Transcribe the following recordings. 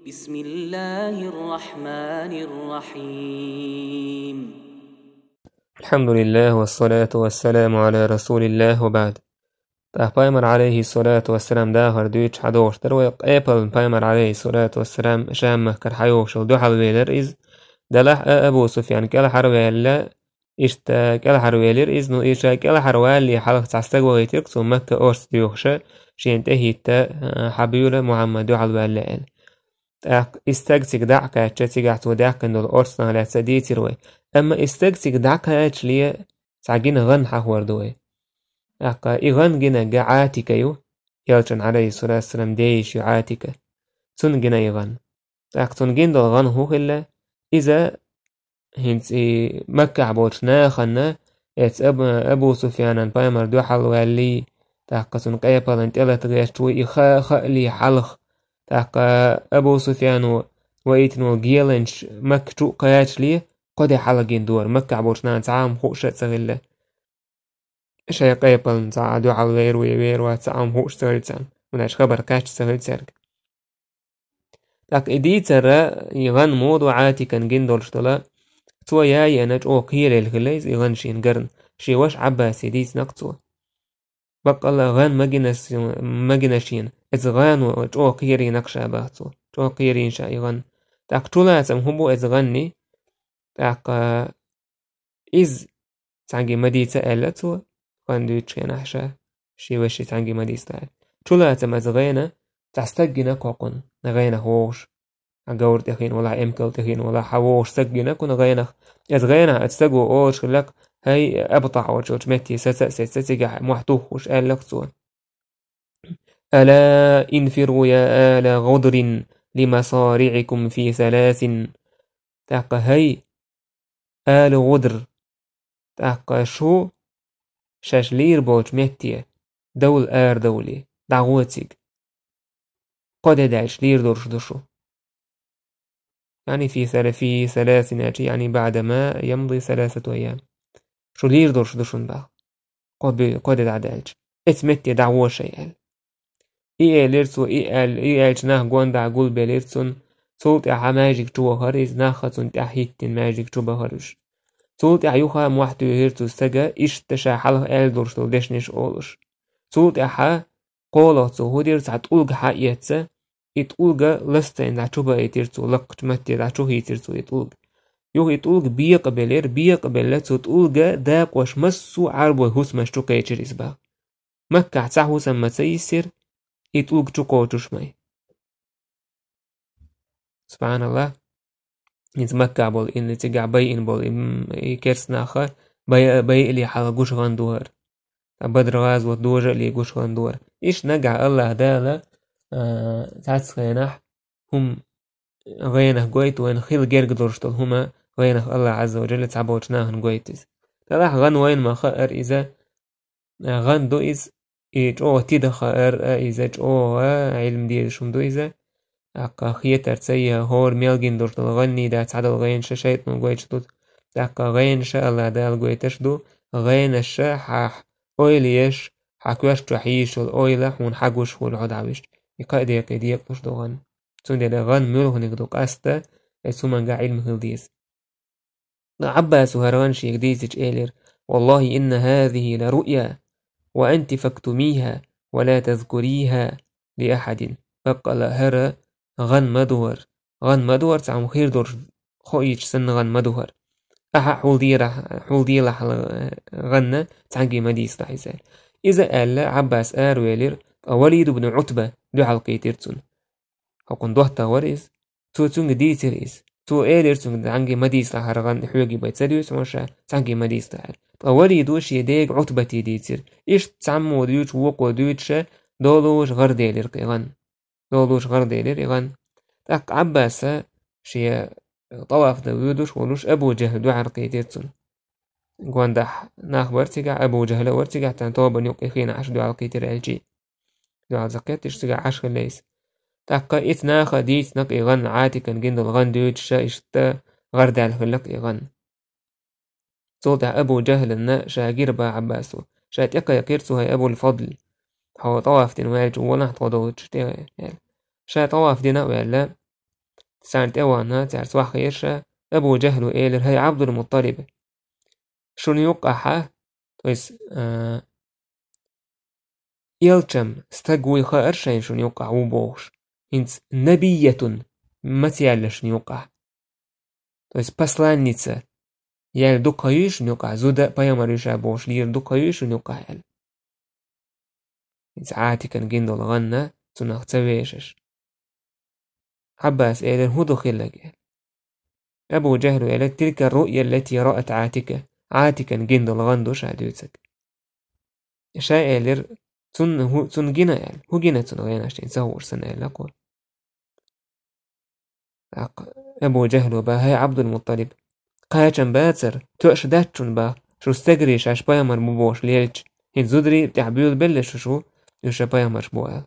بسم الله الرحمن الرحيم. الحمد لله والصلاة والسلام على رسول الله وبعد. پیامبر علیه الصلاة والسلام داهر دویچ حدوش درویق ایپل پیامبر علیه الصلاة والسلام شام مكر حيوش ودو حلويلر إز دلح أبو سفيان كلا حرويلا إشت كلا حرويلر إز نو إيشا كلا حروالي حلق تعستقوا غيترك سو مكة أورس ديوخشة شينتهي تا حبيولة محمد دو حلويلا استقسك دعك أتشتيقعت ودعك إنه الأرسنال على سديتي روي أما استقسك دعك أتشلي تعجين غن حوار دوي إغن جنا جعاتك يو يلشن عليه الصلاة والسلام ديش يعاتك تون جنا يغن تون جن دل غن هو إلا إذا هنت مكة عبوش ناخنا إت أبو سفيان بايمر دو حلوالي تون قيبل انت إلا تغيشتوي إخا لي حلخ أبو سفيان وإيتنو جيلنش مكتو قياتش ليه قد حلقين دور مكة عبوشنا تعام خوشة تغلى شيء قيبل تعادو على غير ويبير وتعام خوش تغلتان وناش خبر كاش تغلتارك إدي ترى يغن مود وعاتي كان جندول شتلا تو ياي أناج أو قيل الغليز يغن شين قرن شي واش عباسي ديس نقطو بق الله غان مجنشين إذ غان وجو قيري نقشة باتو جو قيري إنشاء يغن طولا تمهبو إذ غني إذ تانجي مدي تألتو غان دويتش كان أحشا شي وشي تانجي مدي استعال طولا تم إذ غينا تستجينا كوكون نغينا هوش أجور تخين ولا إمكل تخين ولا حوش سجينا كون غينا إذ غينا أتستجو أوش لك هاي أبطع وجوج متي ستجح محتوح وش قال لك صور ألا انفروا يا آل غدر لمصارعكم في ثلاث هاي آل غدر شو شاشلير بوج متي دول دولي دعوتك قد داعش لير دورش دشو يعني في ثلاث ناجي يعني بعدما يمضي 3 أيام شو لير دورش دشون بقى قد دعدالج اسمتي دعوة شيء ليرتو جناه قواندا قول بليرتون صوت ماجيك جوا هاريز ناخذون تحيتين ماجيك جوا هاريش صوت يوخا موحتو هيرتو سجا تشا حلق دورشتو دشنش أولش صوت قولة هودير تعتقولج حقيقة يتقولج لستين دعشوبا يتيرتو لقت متي دعشو هيتيرتو يتقولج يتقولج بيقبل تقولج داق وش مسو عربو هوس مشتوكا يتشريس با مكة تعهو سما تيسير يتقولج تشوكو تشمي سبحان الله يتمكع بول إن تجع بين بول كرس ناخر بي اللي حلقوش غندور بدر غاز ودوجة اللي يقوش غندور إيش نجع الله دالا تعس غينح هم غينح قويت وين خيل جرق دورشتل هما غينح الله عز وجل تعبوشناهن قويتز تلاح غن وين ما خائر إذا غن دو إز إيجو تيدا خائر إذا جو علم دي شم دو إذا خيتر تسيا هور ميلجين دورت الغني دا تعدل غين شايت من قويتش دوت غين شاء الله دال قويتش دو غين الشا حاح أويليش حاكوش تحيش والأويلة حون حاقوش هو العدعوش يقايديك يديك دو غن تون دا غن ملوه نقدوك أستا سومن قا علم هلديز عباس هران شيك ديزج إيلر والله إن هذه لرؤيا وأنت فاكتميها ولا تذكريها لأحد فقال هرى غن مدور تعم خير دور خويش سن غن مدور حول ديرة غنى تعنقي مديس تحيسال إذا قال عباس ويلير وليد بن عتبة دو حلقي تيرتون حقن دوحتا ورئيس تو تونج دي تيريس تو إيلير تونج تعنقي مديس تحر غن حوغي بيت سريوس ومشا تعنقي مديس تحر وليدوش يديك عتبة ديتير إيش تعمو ديوش وقو ديوش دولوش غر ديلير غن دولوش غر ديلير غن عباس شي طواف داودوش ولوش أبو جهل دو عرقي تيرتون قواندح ناخ ورتقع أبو جهل ورتقع تنطوبا يوقي خينا عش دو عرقي تير الجي دو عزقيت تشتقع عش خليس إت ناخ ديت نق إغن عاتكا جندل غن دوش شا إشتا غرد على خلق إغن صوت أبو جهل النا شاقير با عباسو شات يقا يقيرسو هاي أبو الفضل هو طواف دين واج ولا طودو شا طواف دينا ولا سانت اوانا تعرس وحيرشا أبو جهل إيلر هي عبد المطلب شون يوقعها تويس يلچم استقوي خارشين شون يوقع وبوش هنس نبية متيالش يوقع تويس посланница يال دوكايش يوقع زودا بايماريشا بوش لير دوكايش يوقع يال هنس عاتي كان جندل غنى تنخ تبيشش عباس إيلر هو دخلك أبو جهل إلى تلك الرؤيا التي رأت عاتكا جندل غندوش عدوتك شاء إلر تن جنا يال هو جنا تن غينا شين سهور سنة لقوا أبو جهل با هاي عبد المطلب قاچن باتر تؤش داتشن با شو استجريش عش بايمر مبوش ليلش هين زودري تعبيل بلش شو يوش بايمر بوال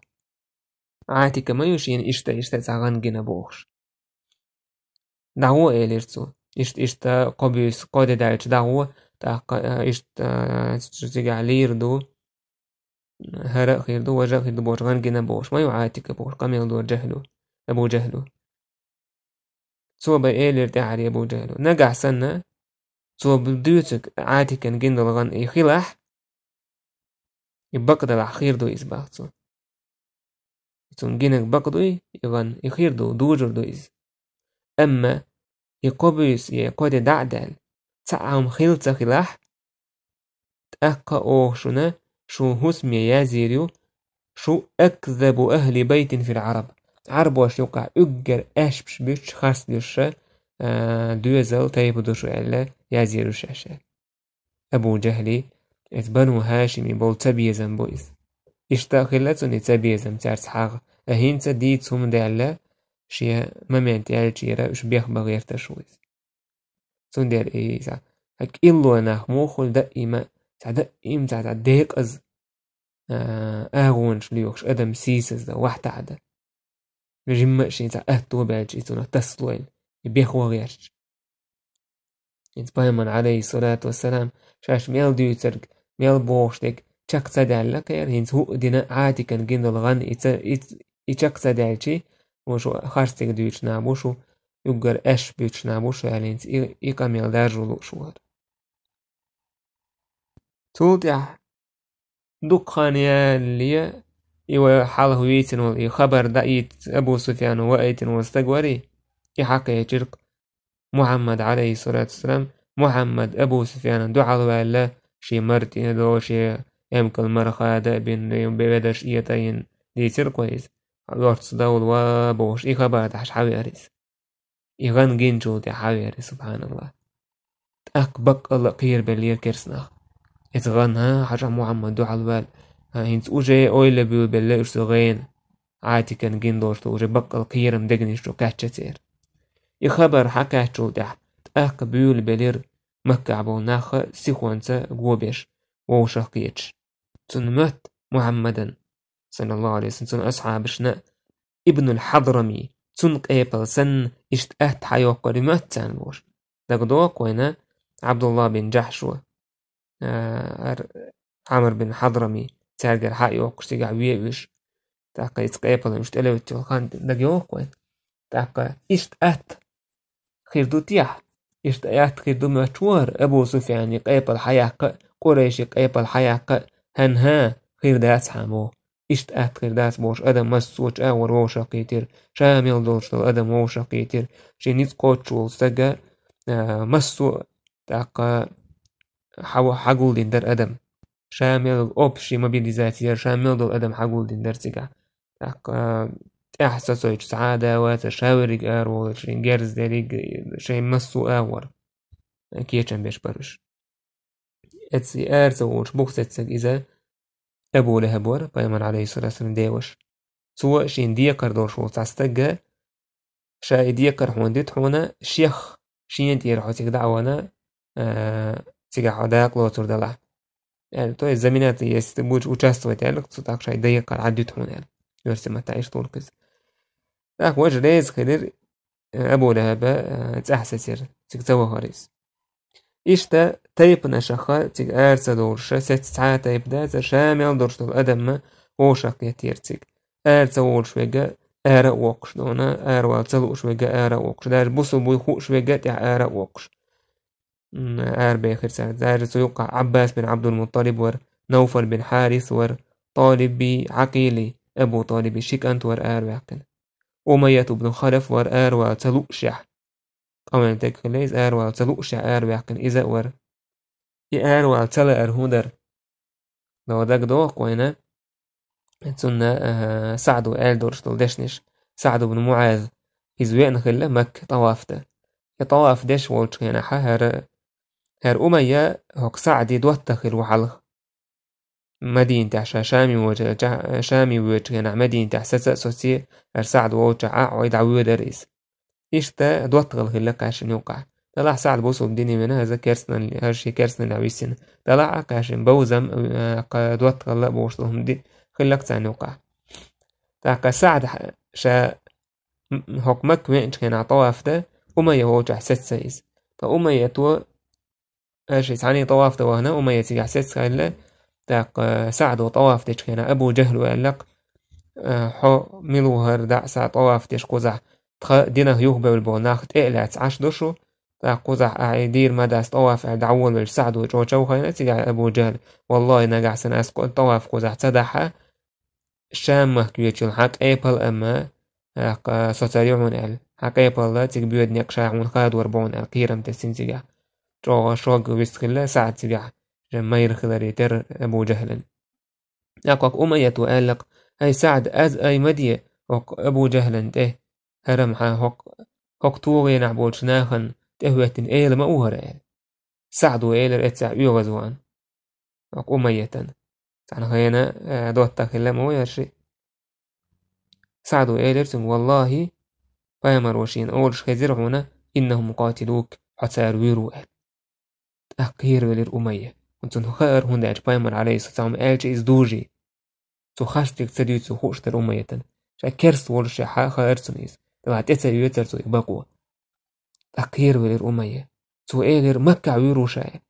عاتكا ما يوشين إشتا تعغن جنا بوش دعوة إليرتو إشتا قبيس قادة دالش دعوة إشتا تشتغل ليردو هرق خيردو وجه خيردو بوش غن جنا بوش ما يعاتك بوش قام يلدو جهلو أبو جهلو صوب إيلير تعري أبو جهلو نقع سنة صوب ديوتك عاتكا جندل غن يخلح يبقى دلع خيردو إسباقتو يتون جنك بقدو يغن يخيردو دوجردو إز أما يقبيس يقود دعدل تعام خيلتا خلاح تأقى أوشنا شو هسمي يازيريو شو أكذب أهل بيت في العرب عرب واش يوقع أجر أشبش بيش خاص ديوشا دوزل تايب دوشو إلا يازيريو شاشا أبو جهلي بنو هاشمي بول تبيزم بويز اشتاقلتني تبيزم تارس حاغ أهين تديتهم دعلا شيا ممن تعالجيرا وش بيخبغ يرتشويز تندير إيه سا هك إلو أنا موخل دائما دائما تعد ديك أز أغونش ليوكش أدم سيسز دا واحد عدا نجمعش إنسا أهتو باجي تنا تسلوين يبيخوا غيرش إنس بايمان عليه الصلاة والسلام شاش ميل ديوترق ميل بوشتك چاك تدعلك إنس هو دينا عادي كان جندل غن إيچاك تدعلشي وشو خارستك ديوش نابوشو يقر أش بيوش نابوشو يالينس إيقاميل دارجولو شوهر تولتع دقانيا اللي إيوا حاله ويتن والإي خبر دايت أبو سفيان وأيتن واستقوري إحاق يجرق محمد عليه الصلاة والسلام محمد أبو سفيان دعا الله شي مرتين دو شي يمكن مرخا دا بين بيبدش إيتين دي ترقويز لورد صداول وابوش إي خبر دحش حويريس إيغان جنجو دي حويريس سبحان الله أكبق الله قير بلير كرسنا إتغنها حاجة محمد دعا الوال هنس أوجي أويل بيو بلا إرسوغين عاتي كان جندوشتو أوجي بق القير مدقنشتو كاتشتير يخبر حكاتشو دح تأك بيول بلير مكة عبو ناخ سيخوانسا قوبيش ووشاقيتش تنمت محمدا صلى الله عليه وسلم تن أصحابشنا ابن الحضرمي تنق إيبل سن إشتأت حيوق رمات تانبوش دقدوق وينا عبد الله بن جحشو عمر بن حضرمي تارجر حيوق شتيقع ويوش تاقا يتقيبل مشتألوت تلخان دقيوق وين تاقا إشتأت خيردو تيح إشتأت خيردو مشوار أبو سفيان يقيبل حياق قريش يقيبل حياق هنها خير داس حامو إشتأت خير داس بوش أدم مسوش أور ووشاقيتر شامل دولشتل أدم ووشاقيتر شينيت قوتشول سجا مسو تاقا حقول دين در أدم شامل أوبشي موبيليزاتير شامل دول أدم حقول دين در سجا تاقا إحساسويش سعادة وتشاوريق أرول شين جرز داريق شين مسو أور كيشن بيش برش اتسي أرزوش بوكستسك إذا أبو لهبور بايمان عليه الصلاة والسلام ديوش سوى شين ديكر دورشو تستجا شاي ديكر حوندت حونا شيخ شين دير حوتيك دعوانا تيجا حداق لوتر دلع يعني تو الزمينات يستبوج وشاستويت يعني تصدق شاي ديكر عدت حونا يعني يرسم ما تعيش طول كز لك وجه ريز خير أبو لهب تحسسر تكتوه هاريس إشتا تيب نشخة تيج أرسا دورشة ست ساعة تيب دا شامل دورشة الأدم وشاق يتير تيج أرسا ورشويقة آرا وقش دونا آر والتلوش وجا آرا وقش دار بوسو بوي خوش وجا تاع آرا وقش آر بآخر ساعة دار سيوقع عباس بن عبد المطلب ور نوفل بن حارث ور طالب بعقيلي أبو طالب شيك أنت ور آر وعكن أمية بن خلف ور آر والتلوشح قمن تكليز آر والتلوشح آر وعكن إذا ور آر والتلا أرهودر لو داك دوق وينا تسنى سعد وآل دورشتل دشنش سعد بن معاذ إزوين خلا مك طوافته يطواف دش والش يعني هر أمية هوك سعدي دوتخل وحلخ مدينة تاع شامي وجه يعني مدينة تاع سوسي هر سعد ووجه عويد عويد رئيس إشتا دوتغل خلك عشان يوقع طلع سعد بوسو بديني منها هذا كرسنا هرشي كرسنا لعويسين طلع عشان بوزم دوتغل لا بوشتهم دي خلك تاع يوقع تاع سعد شا هوك مك وين كان عطواف ده أمية ووجه ست سيز فأمية تو هرشي ثاني طواف ده وهنا أمية تيجي ست خلا تاع سعد وطواف ديش كان أبو جهل وقالك حو ملوهر دع ساعة طواف ديش قزح دينا يوهبه بالبوناخ تقلع 10 دشو تاع قزح أعيدير مداس طواف دعول بالسعد وجوجو خينا تيجي أبو جهل والله نجع سناس طواف قزح تدحها شامه كويتشل حق أيبل أما حق سوتاريون ال حق أيبل لا تيجي بيود نقشاعون خاد وربون القيرم تسين تيجي جو شوق ويستخلا ساعة تيجي ما يرخلري تر أبو جهل أقوك أمية وقالك هاي سعد أز أي مدية وق أبو جهل ته هرم هوك توغي نعبول شناخن تهوتن إيل ما أوهر سعد وإيل رأتسع يغزوان وق أمية تعنى خينا دوتا خلما ويرشي سعد وإيل رسم والله فايمر وشين أولش خزرعونا إنهم مقاتلوك حتى ويرو أخير ولير أمية وانتون خير هنداج بايمر عليه ستعم آلش إز دوجي تو خاشتك تسديو تو خوش تر أمية شا كرس ورش حا خيرتون إز تبع تسديو يتر تو إباقوا أخير ولير أمية تو إيلر مكع ويرو شاي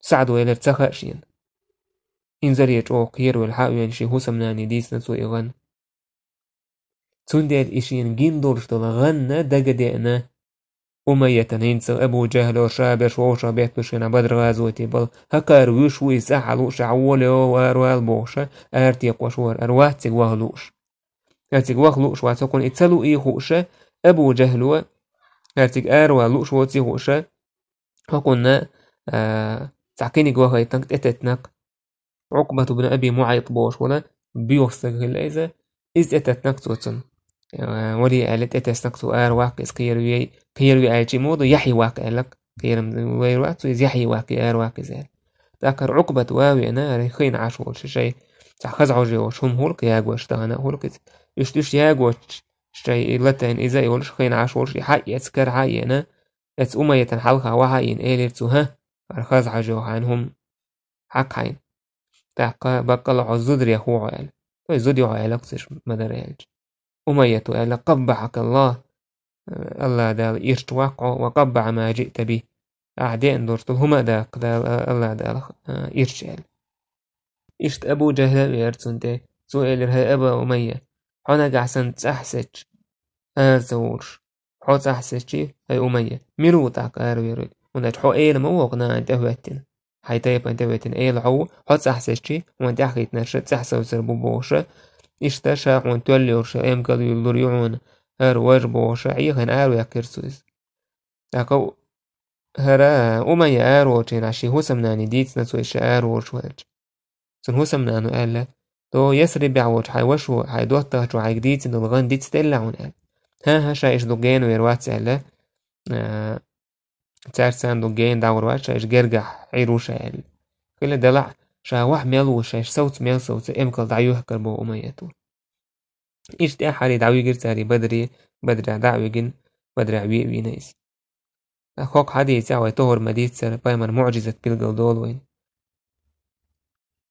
سعدو إيلر تخاشين إنزل يجو خير والحاو ينشي هو سمناني ديسنا تو إغان تون ديال إشين جين دورش دول غنى دقدئنا أمية هينسا أبو جهل وشابش ووشا بيت بشينا بدر غازوتي بل هكار ويشوي سحلوش عولي وروال بوشا أرتيق وشور أرواتيق وغلوش أرتيق وغلوش واتقون اتسلو إيه خوشا أبو جهل أرتيق أروالوش واتي خوشا وقلنا تعقيني قوهي تنك اتتنك عقبة بن أبي معيط بوش ولا بيوستق الإذا إذ اتتنك توتن ولي قالت اتسنك تو واقع قيروي آلتي موضو يحي واقع لك قيرم ويروات إذ يحي واقع واقع زال ذاكر عقبة واوي أنا ريخين عاشول شي تخزعو جيوش هم هولك ياغوش تغانا هولك يشتوش ياغوش شي لتين إذا يولش خين عاشول شي حق يتسكر حقي أنا اتس أمية حلقها وحاين إيليرتو ها الخزعو جو عنهم حق حين تاقا بقل عزودر يخوعو يعني زود يوعو لكسش مدر يالج أمية قال قبحك الله الله دال إرشت واقع وقبع ما جئت به أعداء دورتل هما داق دال الله دال إرشال إشت أبو جهل يرتسنته سؤال هاي أبا أمية حنا قعسن تحسج أرزورش حو تحسجي هاي أمية ميروتاك أرويرك ونج حو إيل موقنا أنت هوتين حيتايب أنت هوتين إيل حو تحسجي وانت أخيت نرشد تحسو سربو بوشة إشتشا عن توليوش أمكال يلوريون هر وجبو شعيخن آرو يكرسوز لكو هرا أمية آرو تين عشي هو سمناني ديت نسو إش آرو شوالج سن هو سمنانو قال تو يسري بعوج حي وشو حي دوتا جو حي جديد إنو الغان ديت ستيلعون قال ها شا إش دوغين ويروات قال تارسان دوغين داوروات شا إش جرجح عيروشا قال كل دلع شا واح ميلو شا إش صوت ميل صوت إمكال دعيوه كربو أمية تو إيش تأحري دعوي جرتاري بدري دعوي جن بدري عبي بينايس أخوك حديث عوي طهر مديت سر بايمر معجزة بيلقل دول وين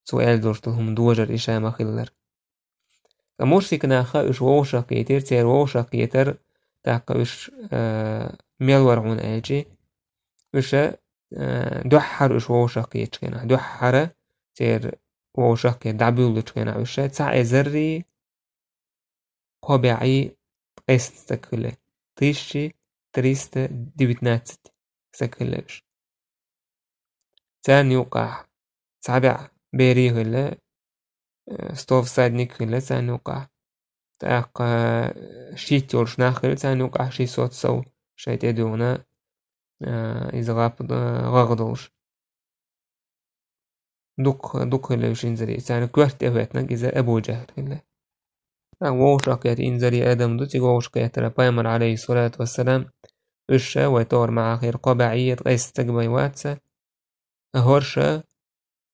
سؤال دورتهم دوجر إشامة خلر فموشي ناخا إش ووشا كيتر تير ووشا كيتر تاقا إش ميلور عون آجي إش دوحر إش ووشا كيتر دوحر تير ووشا كيتر دعبيولو تكينا إش تسعي زري قبعي قيستكله 1319 سكلش تان يوقع سابع بيري غلا ستوف سادنيك غلا تان يوقع تاق شيت يورش ناخر تان يوقع شي صوت سو شايت يدونا إذا غاغدوش دوك اللي وش إنزلي تان كوارت إهواتنا إذا أبو جهل غلا ووش رقيت إنزلي آدم دوتي ووش قيت ربايمر عليه الصلاة والسلام إشا ويتور مع خير قبعية غيس تقبي واتسا هورشا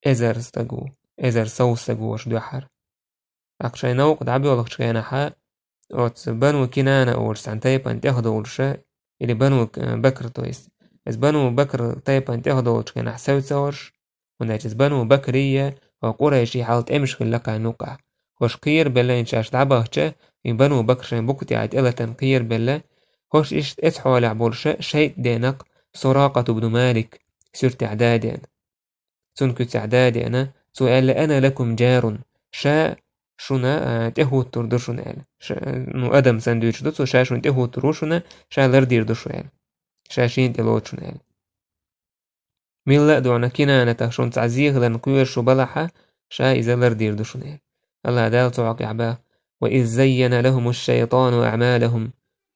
إزر سوستقو وش دوحر أقشي نوق دعبي ولق شكينا حا أوت بنو كنانا أورس عن تايبان تاخدو ورشا إلي بنو بكر تويس إز بنو بكر تايبان تاخدو ورش كنا حساوت سورش ونايش إز بنو بكرية وقريشي حالت إمش خلقا نوقع وش قير بلا إنشاش دعباهشا إن بنو بكر شين بوكتي عاد إلا تنقير بلا هوش إشت إتحو لعبولشا شيء دينق سراقة بن مالك سرت عدادين سنكت عدادي أنا سؤال أنا لكم جار شا شنا تهو تردشون آل نو أدم ساندويتش دوتو شا شون تهو تروشنا شا لردير دوشو آل شا شين تلوتشون آل ميلا دوعنا كنا نتخشون تعزيغ لنقوير شو بلحة شا إذا لردير دوشون آل الله دال تعقي عباه وإذ زين لهم الشيطان أعمالهم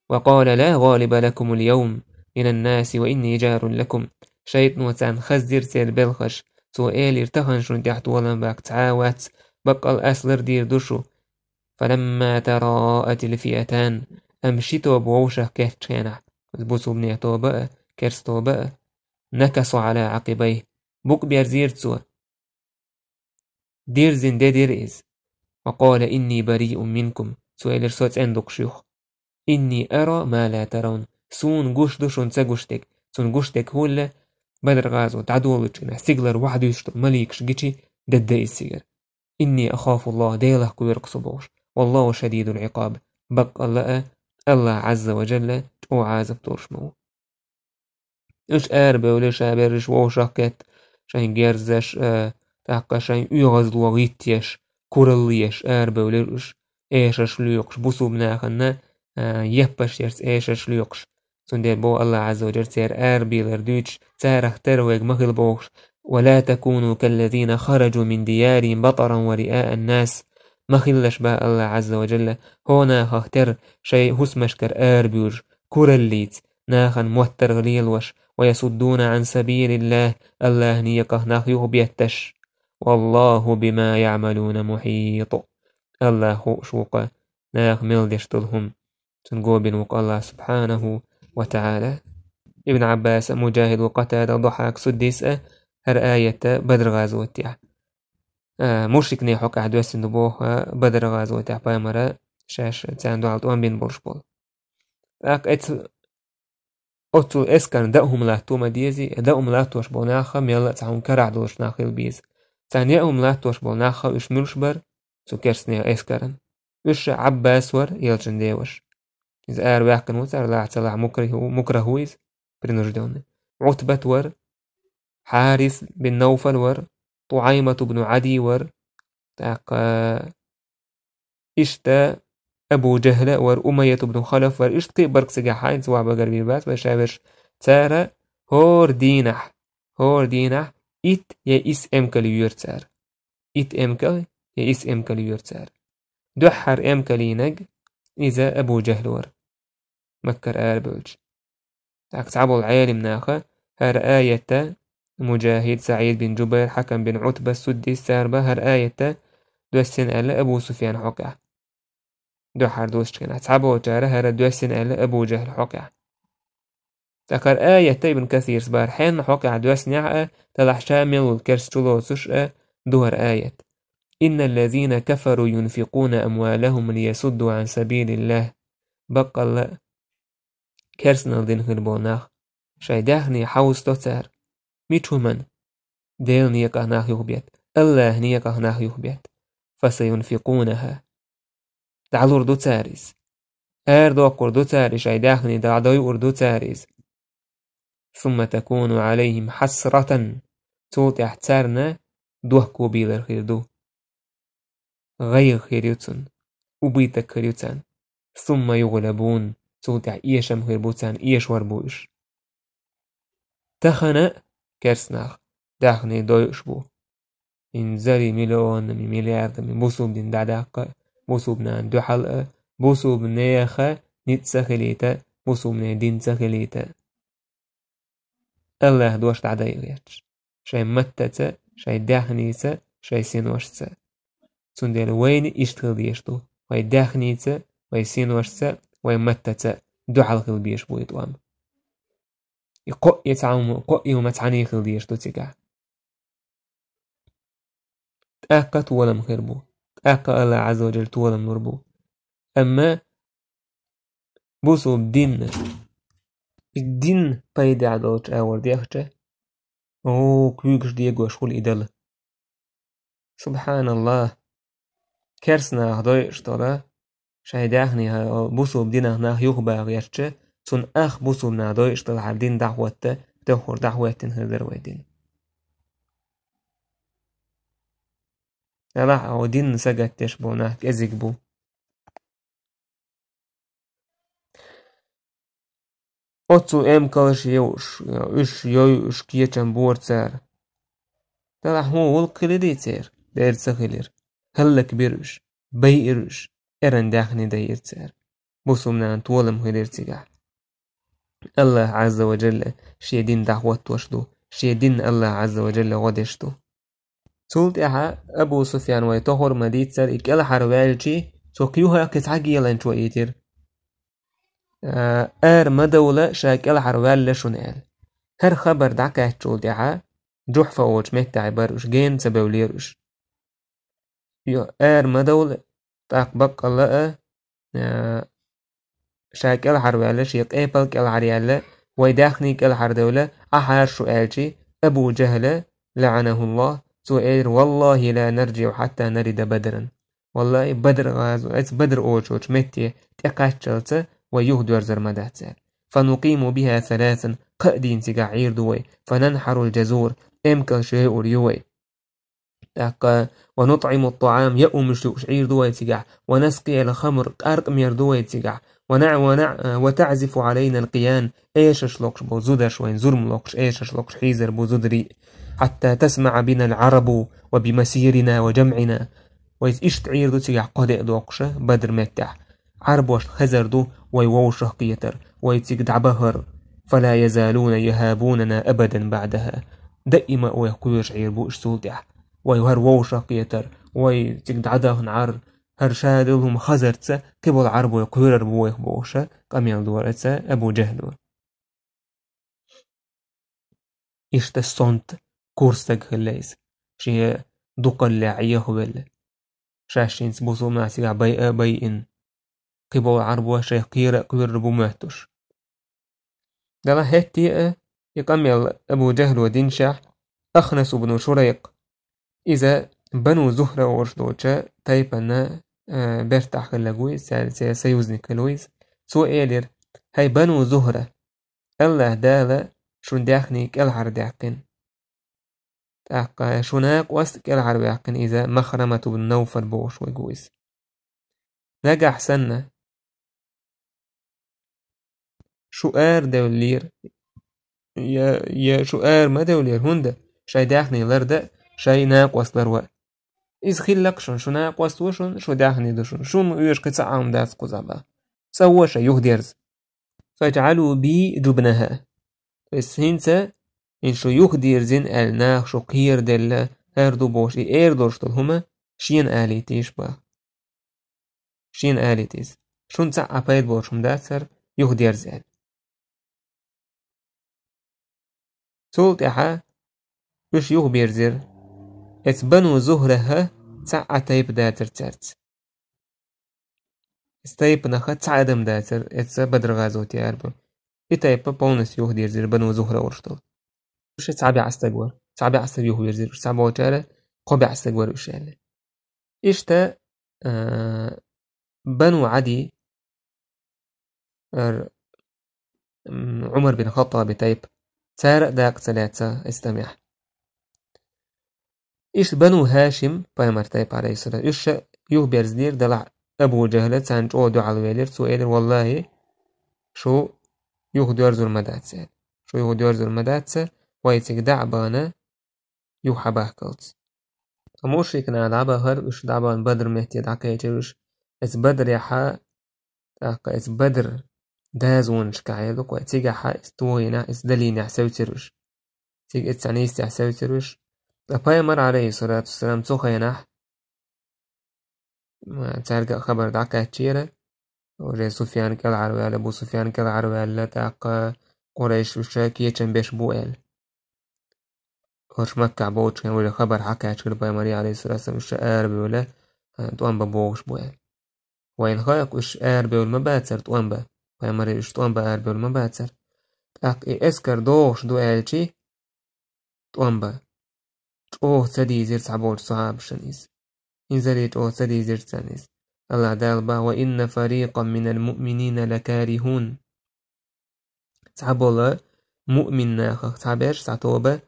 وقال لا غالب لكم اليوم من الناس وإني جار لكم شيطن وتان خزير سير بلخش سؤال ارتخن شون تحت ولن باك تعاوات بقى الأسلر دير دوشو فلما تراءت الفئتان أمشيتو بووشه كهتشينا بوسو بنيتو بقى كرستو بقى نكسوا على عقبيه بوك بيرزيرتسو دير زين دير إز وقال إني بريء منكم سؤال رسوت عندك شيوخ إني أرى ما لا ترون سون قوش دوشون تساقوشتك سون قوشتك هولا بدر غازو تعدولوشنا سيغلر واحد يشتو مليكش جيشي دد السيغر إني أخاف الله ديله كويرق صبوش والله شديد العقاب بق الله عز وجل وعازب تورشمو إش أربا ولا شابرش ووشاكت شاين جيرزش تاقا شاين يغزلو غيتيش كورليش أربا ولاش إيشش ليوكش بوسو بناخنا يبش يرس إيشش ليوكش سندير بو الله عز وجل سير أربي لردوش سارخ ترويق مخل بوش ولا تكونوا كالذين خرجوا من ديارهم بطرا ورئاء الناس مخلش با الله عز وجل هنا خاطر شيء هسمشكر أربيوج كورليت ناخن موتر غليلوش ويصدون عن سبيل الله نيقه ناخيوه بيتش والله بما يعملون محيط الله شوق ناخ ملدشتلهم تنقوبن وق الله سبحانه وتعالى ابن عباس مجاهد وقتادة ضحاك سديس هر آية بدر غازوتيا مشرك نيحوك عدوس نبوه بدر غازوتيا بايمرا شاش تساندو عالتوان بين بولشبول اك أتو إسكان دأهم لاتو مديزي دأهم لاتوش بوناخا ميلا تسعون كرعدوش ناخي البيز تانيهم لاتوش بوناخا إش ملشبر سو كرسنيا إسكارن إش عباس ور يلجن ديوش إز آر واحكن وزار لا اعتلاع مكرهويز برنجدون عتبة ور حارث بن نوفل ور طعيمة بن عدي ور تاق إشتا أبو جهل ور أمية بن خلف ور إشتقي برق سجاحين سواء بقربي بات بشابش تارا هور دينح إت يا إس إمكال يورتسار إت إمكال يا إس إمكال يورتسار دحر إمكال ينج إذا أبو جهل ور مكر آربلج تاق تعبوا العالم ناخا هر آية مجاهد سعيد بن جبير حكم بن عتبة السدي ساربة هر آية دوسين ألا أبو سفيان حقع دحر دوشكنا تعبوا جاره هر دوسين ألا أبو جهل حقع تكر آية ابن كثير سبار حين حقع دوسين يعقى تلح شامل الكرس جلوسش دهر آية إن الذين كفروا ينفقون أموالهم ليسدوا عن سبيل الله بقى الله كرسنا الدين خلبوناخ شايداخني حوز توتار ميتشو من ديل نيقه ناخ يخبيت الله نيقه ناخ يخبيت فسينفقونها دعلو اردو تاريز اردو اقردو تاري شايداخني دعدو اردو تاريز ثم تكون عليهم حسرة توت احتارنا دوه كوبيلر خيردو غير خيريوتن وبيتك خيريوتان ثم يغلبون سولتع إيشم خربوتان إيش وربوش تخنق كرسناخ داخني دويش بو إن زري مليون من مليارد من بوسوب دين دعداق بوسوب نان دو حلقة بوسوب نيخة نيت سخليتا بوسوب دين سخليتا الله دوش دعدايغيش شاي متتا شاي داخنيتا شاي سينوشتا سندل وين يشتغل ديشتو وي داخنيتا وي سينوشتا وي متتا دو حلقة بيش بويتوام يقو يتعاوم قو يوم تعني خلديش تو تيجا تأكا تولم خربو تأكا الله عز وجل تولم نربو أما بوسو الدين بايدي عدوش أور ديخشة كويكش ديگو شغل إدل سبحان الله كرسنا هدوي اشترى شايداخني بوسو بدينه ناخ يخبا غيرشة سن أخ بوسو بنادوي اشتغل على الدين دعوته تخور دعوتين هذر ويدين لا أو دين سجد تشبونه كزيك بو أتسو كلش يوش إش يوش كيتشن بورتسار لا هو والقلي ديتير دير سخيلر هلك بيرش بيرش إرن داخني داير تسار بوسو منان تولم هيدر تيجا الله عز وجل شي دين دعوت وشدو شي دين الله عز وجل غدشتو سولت إحا أبو سفيان ويطهر مديد سر إكال حروالجي سوكيوها كتعجي يلان شويتر مدولة شاكال حروال لشنال هر خبر دعكا سولت إحا جحفة وش مكتع بروش جين سبوليروش يو مدولة تاقبق الله شاكال حروالش يقابل كال حريالة ويداخني كال حردولة أحار شوالجي أبو جهل لعنه الله سؤال والله لا نرجع حتى نرد بدرا والله بدر غازو بدر اوچوچ متي تقاشلت ويهدر زرمداتر فنقيم بها ثلاثا قدين تقعير دوي فننحر الجزور امكن شيء ريوي ونطعم الطعام يأم شعير دوي تقع ونسقي الخمر أرق مير دوي تقع وتعزف علينا القيان ايش شلوكش بوزودش وين زرم لوكش ايش شلوكش حيزر بوزودري حتى تسمع بنا العرب وبمسيرنا وجمعنا وإذ إيش تعير دو تيجع قدق دوقشة بدر متع عرب وش خزر دو ويووشه قيتر ويتيجع بهر فلا يزالون يهابوننا أبدا بعدها دائما ويقويش عير بوش سولتح ويهر ووشه قيتر ويتيجع دهن عر هرشادلهم خزرتسا كبول عرب ويقوير بويخ بوشة قميل دورتسا أبو جهل إيش تسونت كورستك خليس شيء دقل لاعيه بل شاشين سبوسو ماسيع بيئن قبول عربو شيء قير ربو مهتوش دلا هتي يقمل أبو جهل ودينشح أخنس بن شريق إذا بنو زهرة ورشدوشة تايبنا برتاح خلقوي سيوزني كلويس سو إيلر هاي بنو زهرة الله دالا شون داخني كالحر داقن شناق وست كالحر داقن إذا مخرمة بن نوفل بوش ويقويس نجح سنة شؤار دولير يا شؤار ما دولير هندا شاي داخني لردا شاي ناق وستروا إذ خلق شو ناق وستوشن شو داخني دوشن شون ويش قطع عم داس قزابا سوى شي يهدرز فاجعلوا بي جبنها بس هنسا إن شو يخدير زين الناخ شو قير دل هردو بوش إير دورشتل هما شين آليتيش با شين آليتيز شون تسع أبايد بوشم داسر يخدير زين سولت إحا بش يخبير زير اتبنو زهرها تسع تايب داتر ترت استايب نخا تعدم داتر اتسا بدر غازو تياربو إتايب بونس يخدير زير بنو زهرة ورشتل وش تعبي عستقور تعبي عستق يخبير زير وش تعبي وشالة قبي عستقور وشالة إشتا بنو عدي عمر بن خطاب تايب سارق داق ثلاثة استمع إيش بنو هاشم بايمر تايب عليه الصلاة إيش يخبير زير دلع أبو جهل سان جو على الوالر سؤال والله شو يخدر زور مداتسه شو يخدر زور مداتسه ويتك دعبانه يوحبه كلت أموش يكنا دعبه وش دعبان بدر مهتي دعكيتش اس بدر يحا اس بدر دازون شكايلك ويتيجا حا استوينا اس دلينا حسوتروش تيج اتسانيس حسوتروش أبايا مر عليه الصلاة والسلام تخينح ما تارجع خبر دعكيتشيره وجه سفيان كالعروال أبو سفيان كالعروال تاق قريش وشاكية بيش بوئل ورش مكة بوش كان ولا خبر حكا شكل باي مريم عليه الصلاة والسلام وش آربي ولا توان ببوش بوئل وين خايق وش آربي ولا مباتسر توان با باي مريم وش توان با آربي ولا مباتسر تاق اسكر دوش دو آلشي توان با اوه سدي زير صعبوش صعب شنيس إنزلت اوه سدي زير سانيس الله دالبا وإن فريقا من المؤمنين لكارهون صعبولا مؤمن ناخ صعباش صعتوبة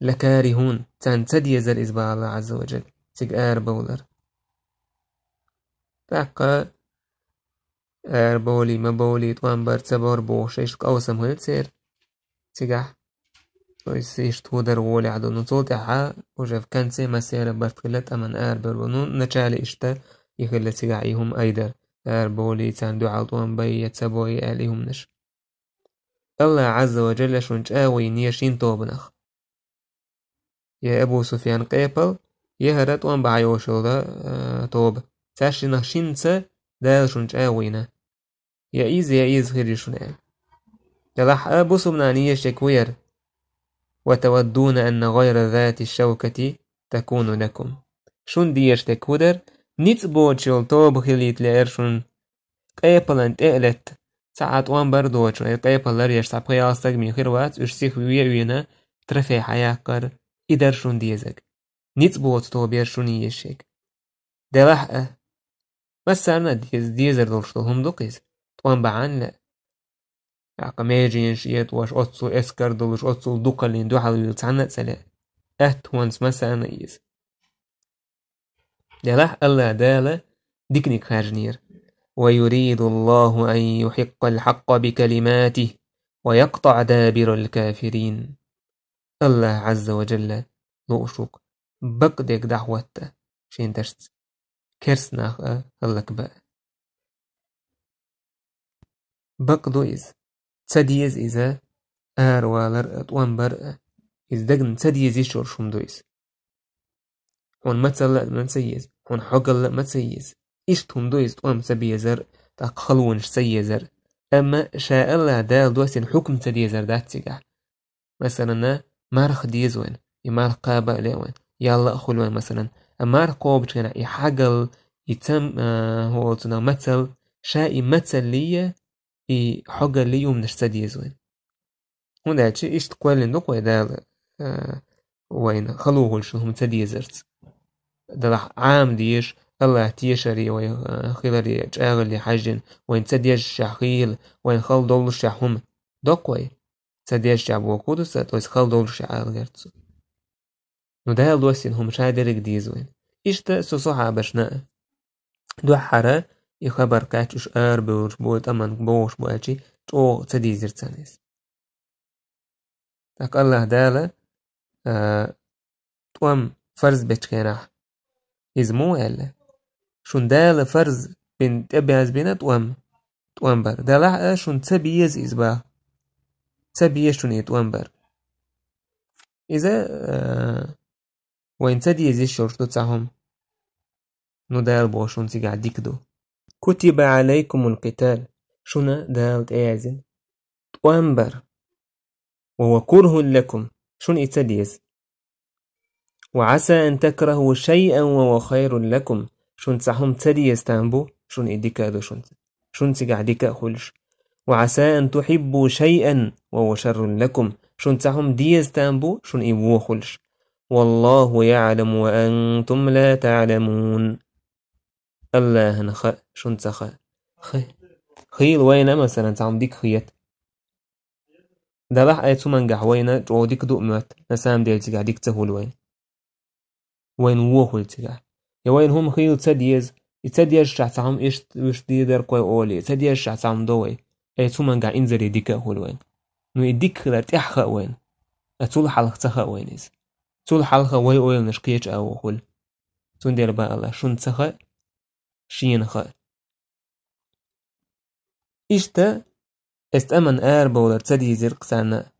لكارهون تان سدي زر إزباع الله عز وجل تيج آر بولر تاقا آر بولي مبولي توان بار تبار بوش إيش قوسم هل تسير تيجح ويسيش تودر وولي عدو نصوت حا وجف كانسي مسيرة برتقلت أمن آر بربنون نتشالي إشتا يخلي تيجعيهم أيدر آر بولي تان دو عالطوان بي يتسابوي آليهم نش الله عز وجل شونش آوي نيشين توبنخ يا أبو سفيان قيبل يهرت وان بعيوشل دا توب تاشي نخشينسا دا شونش آوينا يا إيز خيري شنال يلح أبو سبنانية شكوير وتودون أن غير ذات الشوكة تكون لكم شون ديش تكودر نيت بوتشل توب خليت لأرشون قيبل انت اقلت ساعات وان بردوش قيبل لريش ساب قياستك من خيروات اشسيخ ويوينا ترفي حياكر إدر شون ديزك نيت بوت توبير شون يشيك دلح مسارنا ديزر دولشتهم دوقيز توان بعان لا عقا ماجين شيات واش أتصل اسكر دولش أتصل دوقلين دو حلو يلتعنى سلا وانس مسارنا إيز دلح الله دالة ديكنيك خارجنير ويريد الله أن يحق الحق بكلماته ويقطع دابر الكافرين الله عز وجل لوشوك بقدك دعوته شين تشت كرسنا الله كبا بقدو إز تسديز إذا والر أطوان برأ إز دقن تسديز يشور شمدو إز هون متسلق من سيز هون حقل ما تسيز إشتهم دو إز طوام سبيزر تاق خلونش سيزر أما شاء الله دال دوسين حكم تديزر دات تيقع مثلا مارخ ديزوين يمارخ قابا لوين يلا أخلوين مثلا أمارخ قوبش كنا يحقل يتم هو تنا مثل شاء مثل لي يحقل لي ومنش تديزوين هون داتشي إشت قوالين دوك ويدال وين خلوه لشهم تديزرت دلح عام ديش الله تيشري ويخيلري جاغلي حاجن وين تديش شاخيل وين خل دول شاهم دوكوي تديش شعبو قدس تويس خل دول شاغلرت ندال دوسين هم شادرك ديزوين إشتا سوصوحا بشناء دو حرا يخبر كاتش بوش بوت أمان بوش بواتشي تو تديزر تانيس تاك الله دالا توام فرز بيتشكيناح إزمو ألا شون دال فرز بين تبيز بينات توام بر دالع شون تبيز إزبا تبيز شون يتوام بر إذا وين تديز الشرط تسعهم ندال بوشون تيجع ديكدو كتب عليكم القتال شون دال تأذن توام بر وهو كره لكم شون يتديز وعسى أن تكرهوا شيئا وهو خير لكم شون تسحهم تدي يستنبو شون إديكا دو شون تيجع ديكا خلش وعسى أن تحبوا شيئا وهو شر لكم شون تسحهم دي يستنبو شون إبو خلش والله يعلم وأنتم لا تعلمون الله نخ شون تسخ خيل وين مثلا تعم ديك خيت دبح أيتو منجح وين جو ديك دو مات نسام ديل تيجع ديك تهول وين ووخل تيجع يا وين هم خيل تديز يتسديش شعصام إيش ديدر كوي أولي يتسديش شعصام دوي أي ثم قا إنزري ديكا هول وين نو يديك خلات إحخا وين أتول حلق تخا وينيز تول حلقة وي أويل نشقيش أو هول تون دير بقى الله شون تخا شين خا إشتا استأمن بولا تسدي زرق سانا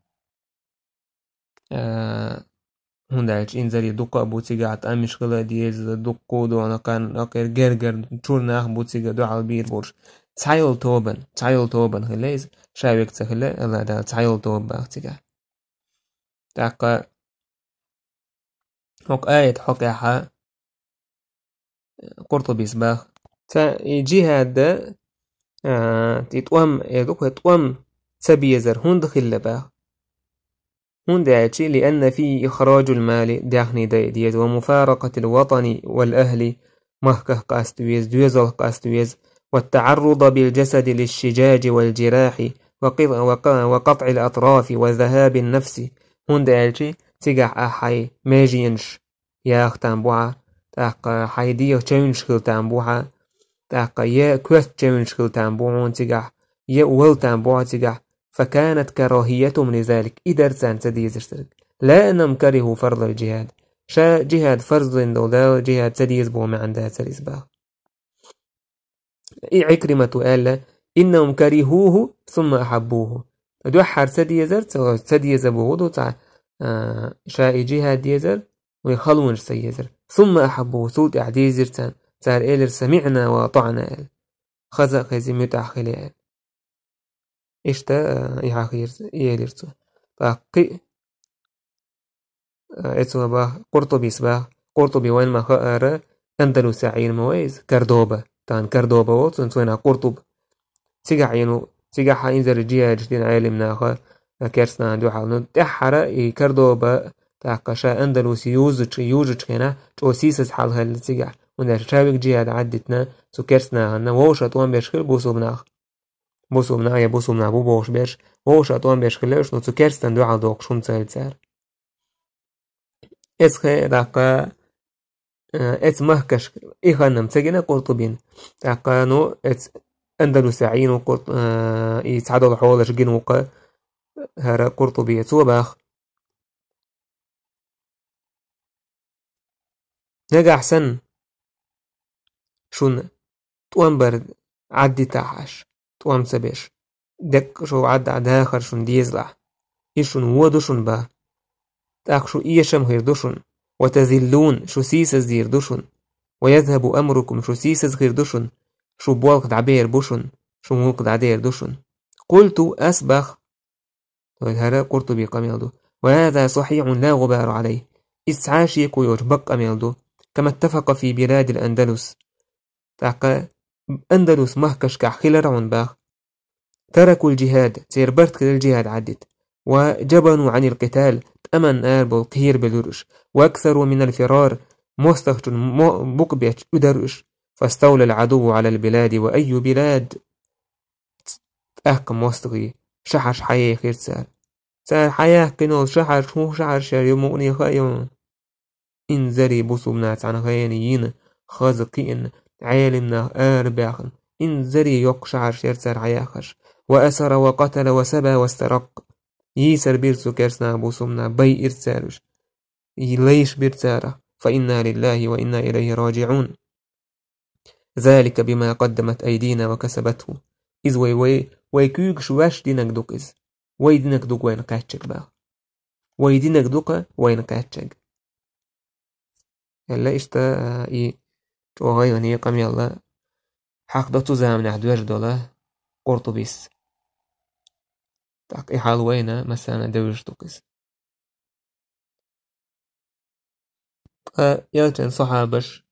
هندالش إنزري دوقا بوتيغا عتامش غلا ديز دوقو دو أنا كان أكير جرجر تشورناخ بوتيغا دو على البير بورش تايل توبن خليز شايبك تخلا الله دا تايل توب باختيغا تاقا هوك آيت حقيحة قرطبي سباخ تا جهاد دا تتوام يدوك يتوام تبيزر هند خلا باخ هندعتي لأن فيه إخراج المال داخني ديز ومفارقة الوطن والأهل مهكه قاستويز دويزل قاستويز والتعرض بالجسد للشجاج والجراح وقطع الأطراف وذهاب النفس هندعتي تيجح أحي ماجينش يا أختان تاق حيديو تشونش خلتان بوعا تاق يا كوث تشونش خلتان بوعون تيجح يا ولتان بوعا تيجح فكانت كراهيتهم لذلك إدرسان تديزرسرك لا أنهم كرهوا فرض الجهاد شا جهاد فرض دولال جهاد تديز بو ما عندها تلسباغ عكرمة قال إنهم كرهوه ثم أحبوه دوحر تديزر تديز بوضو تاع شا جهاد ديزر ويخلونش سيزر ثم أحبوه سود أعديزرتان تار إلر سمعنا وطعنا خزق خزي متأخلي إشتا يحاخير ياليرتو باقي إتو باه قرطبي سباه قرطبي وين ما خأر أندلس عين مويز كردوبة تان كردوبة وطن توينا قرطب تيجا عينو تيجا حينزر الجياج دين عالم ناخا كيرسنا عندو حالنو تحرا كردوبة تاقشا أندلس يوجج كنا تو سيسس حالها اللي تيجا وندر شابك جياد عدتنا تو كيرسنا عنا ووشا توان بيشخل بوسو بناخ بوسو بنا بوسو بنا بوش بيش ووش أتوان بيش خلاش نو تكرستن دو عدوق شون تسال إسخي داقا إت مهكش إخانم تجينا قرطبين داقا نو إت أندلسعين وقرط يتعدل حولش جنوقا هرا قرطبية توباخ نجا أحسن شون توان برد عدي تاحش توام سبيش دك شو عد آخر شون ديزلع إيشون ودوشون با تاق شو إيشم غير دوشون وتذلون شو سيسز دير دوشون ويذهب أمركم شو سيسز غير دوشون شو بوالق دعبير بوشون شو مولق دعدير دوشون قلت أسبخ هذا قرطبي قميلدو وهذا صحيح لا غبار عليه إسعاشي كويوش بق أميلدو كما اتفق في بلاد الأندلس تاق أندلس مهكش كحخيلرعون باخ تركوا الجهاد تيربرت للجهاد عدت وجبنوا عن القتال تأمن بالقهير بالرش وأكثروا من الفرار مستخج بقبيت أدرش فاستولى العدو على البلاد وأي بلاد أحكم مستغي شحش حياة خير سار حياة كنول شحر شو شحر شار يموني خيون إنزري بصوبنات عن خيانيين خازقين عالمنا باخن إنزري يق شعر شير سار حياخش وأسر وقتل وسبى واسترق يسر بيرسو كرسنا بوسمنا بي إرسالش يليش بيرسارة فإنا لله وإنا إليه راجعون ذلك بما قدمت أيدينا وكسبته إذ ويكيوك شواش دينك دوك إذ ويدينك دوك وين قاتشك با ويدينك دوك وين قاتشك هلا إشتا تو غيرني قمي الله حق دو تزامن عدوش دولا قرطبيس تاق حال وينا مثلا دوش دوكس يلتن صحابش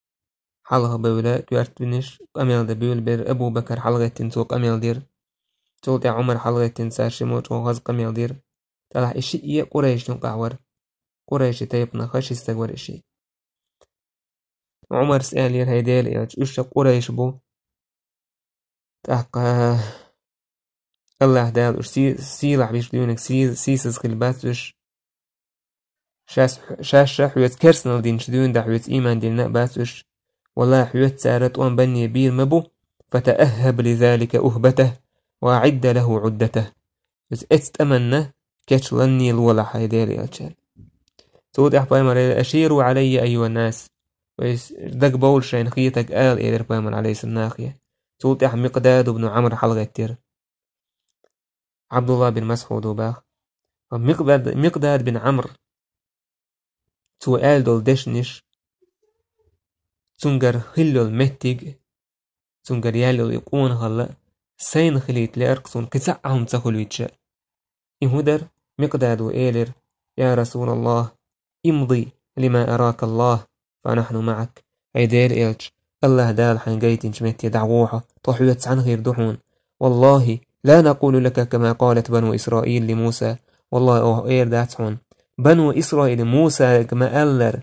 حلقة بولا كوارت بنش أميل دبيول بير أبو بكر حلقة تنسوق أميل دير تولتي عمر حلقة تنسار شموت وغاز أميل دير تلح إشي إيه قريش نقعور قريش تيبنا خش يستقور إشي عمر سأل ير هيديل إيش إيش قريش بو تاق الله دال إيش سيلح بيش ديونك سيسز خلباتش شاش حويت كرسنال دين شدون دا حويت إيمان دين نقباتش ولا حيوت سارت وان بني بير مبو فتأهب لذلك أهبته وأعد له عدته بس استمنى كتش لني الولا حيدير أجل سود أحبايمر أشيروا علي أيها الناس بس دق بول شين خيتك آل إيدر بايمر عليه الناخية سود أح مقداد بن عمر حلقة تير عبد الله بن مسعود وباخ مقداد بن عمر سؤال دول دشنش تنجر خلو المتيج تنجر يالو يقون هلا سين خليت لأرقصون كسعهم تخلو يتشاء إهدر مقداد وإيلر يا رسول الله امضي لما أراك الله فنحن معك عيدير إلج الله دال حنقيت انشمت يدعوها طحويت عن غير دحون والله لا نقول لك كما قالت بنو إسرائيل لموسى والله أوه إير داتحون بنو إسرائيل موسى كما ألر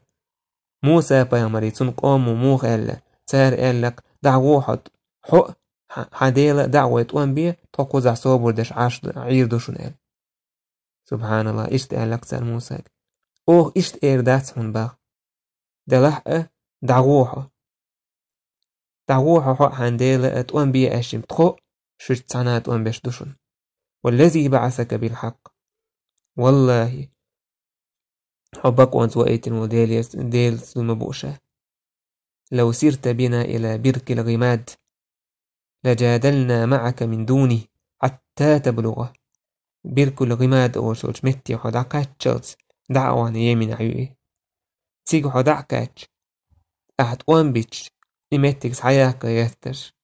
موسى بيامري تنقام وموخ ألا تار ألق دعوها حق حديلة دعوة وانبيا تقوز عصابور دش عير دشون أل سبحان الله إشت ألق سار موسى أوه إشت إير داتحون باغ دلحق دعوها حق حديلة أتوانبيا أشم تخو شرط سنات وانبيش دشون والذي بعثك بالحق والله حبك وانت وقيتن وديل مبوشة لو سرت بنا إلى برك الغماد لجادلنا معك من دونه حتى تبلغه برك الغماد أو شوش متي حدعكات شلت دعوان يمين عيوي تيجو حدعكات أحد وانبيش إمتك سحياك يثتر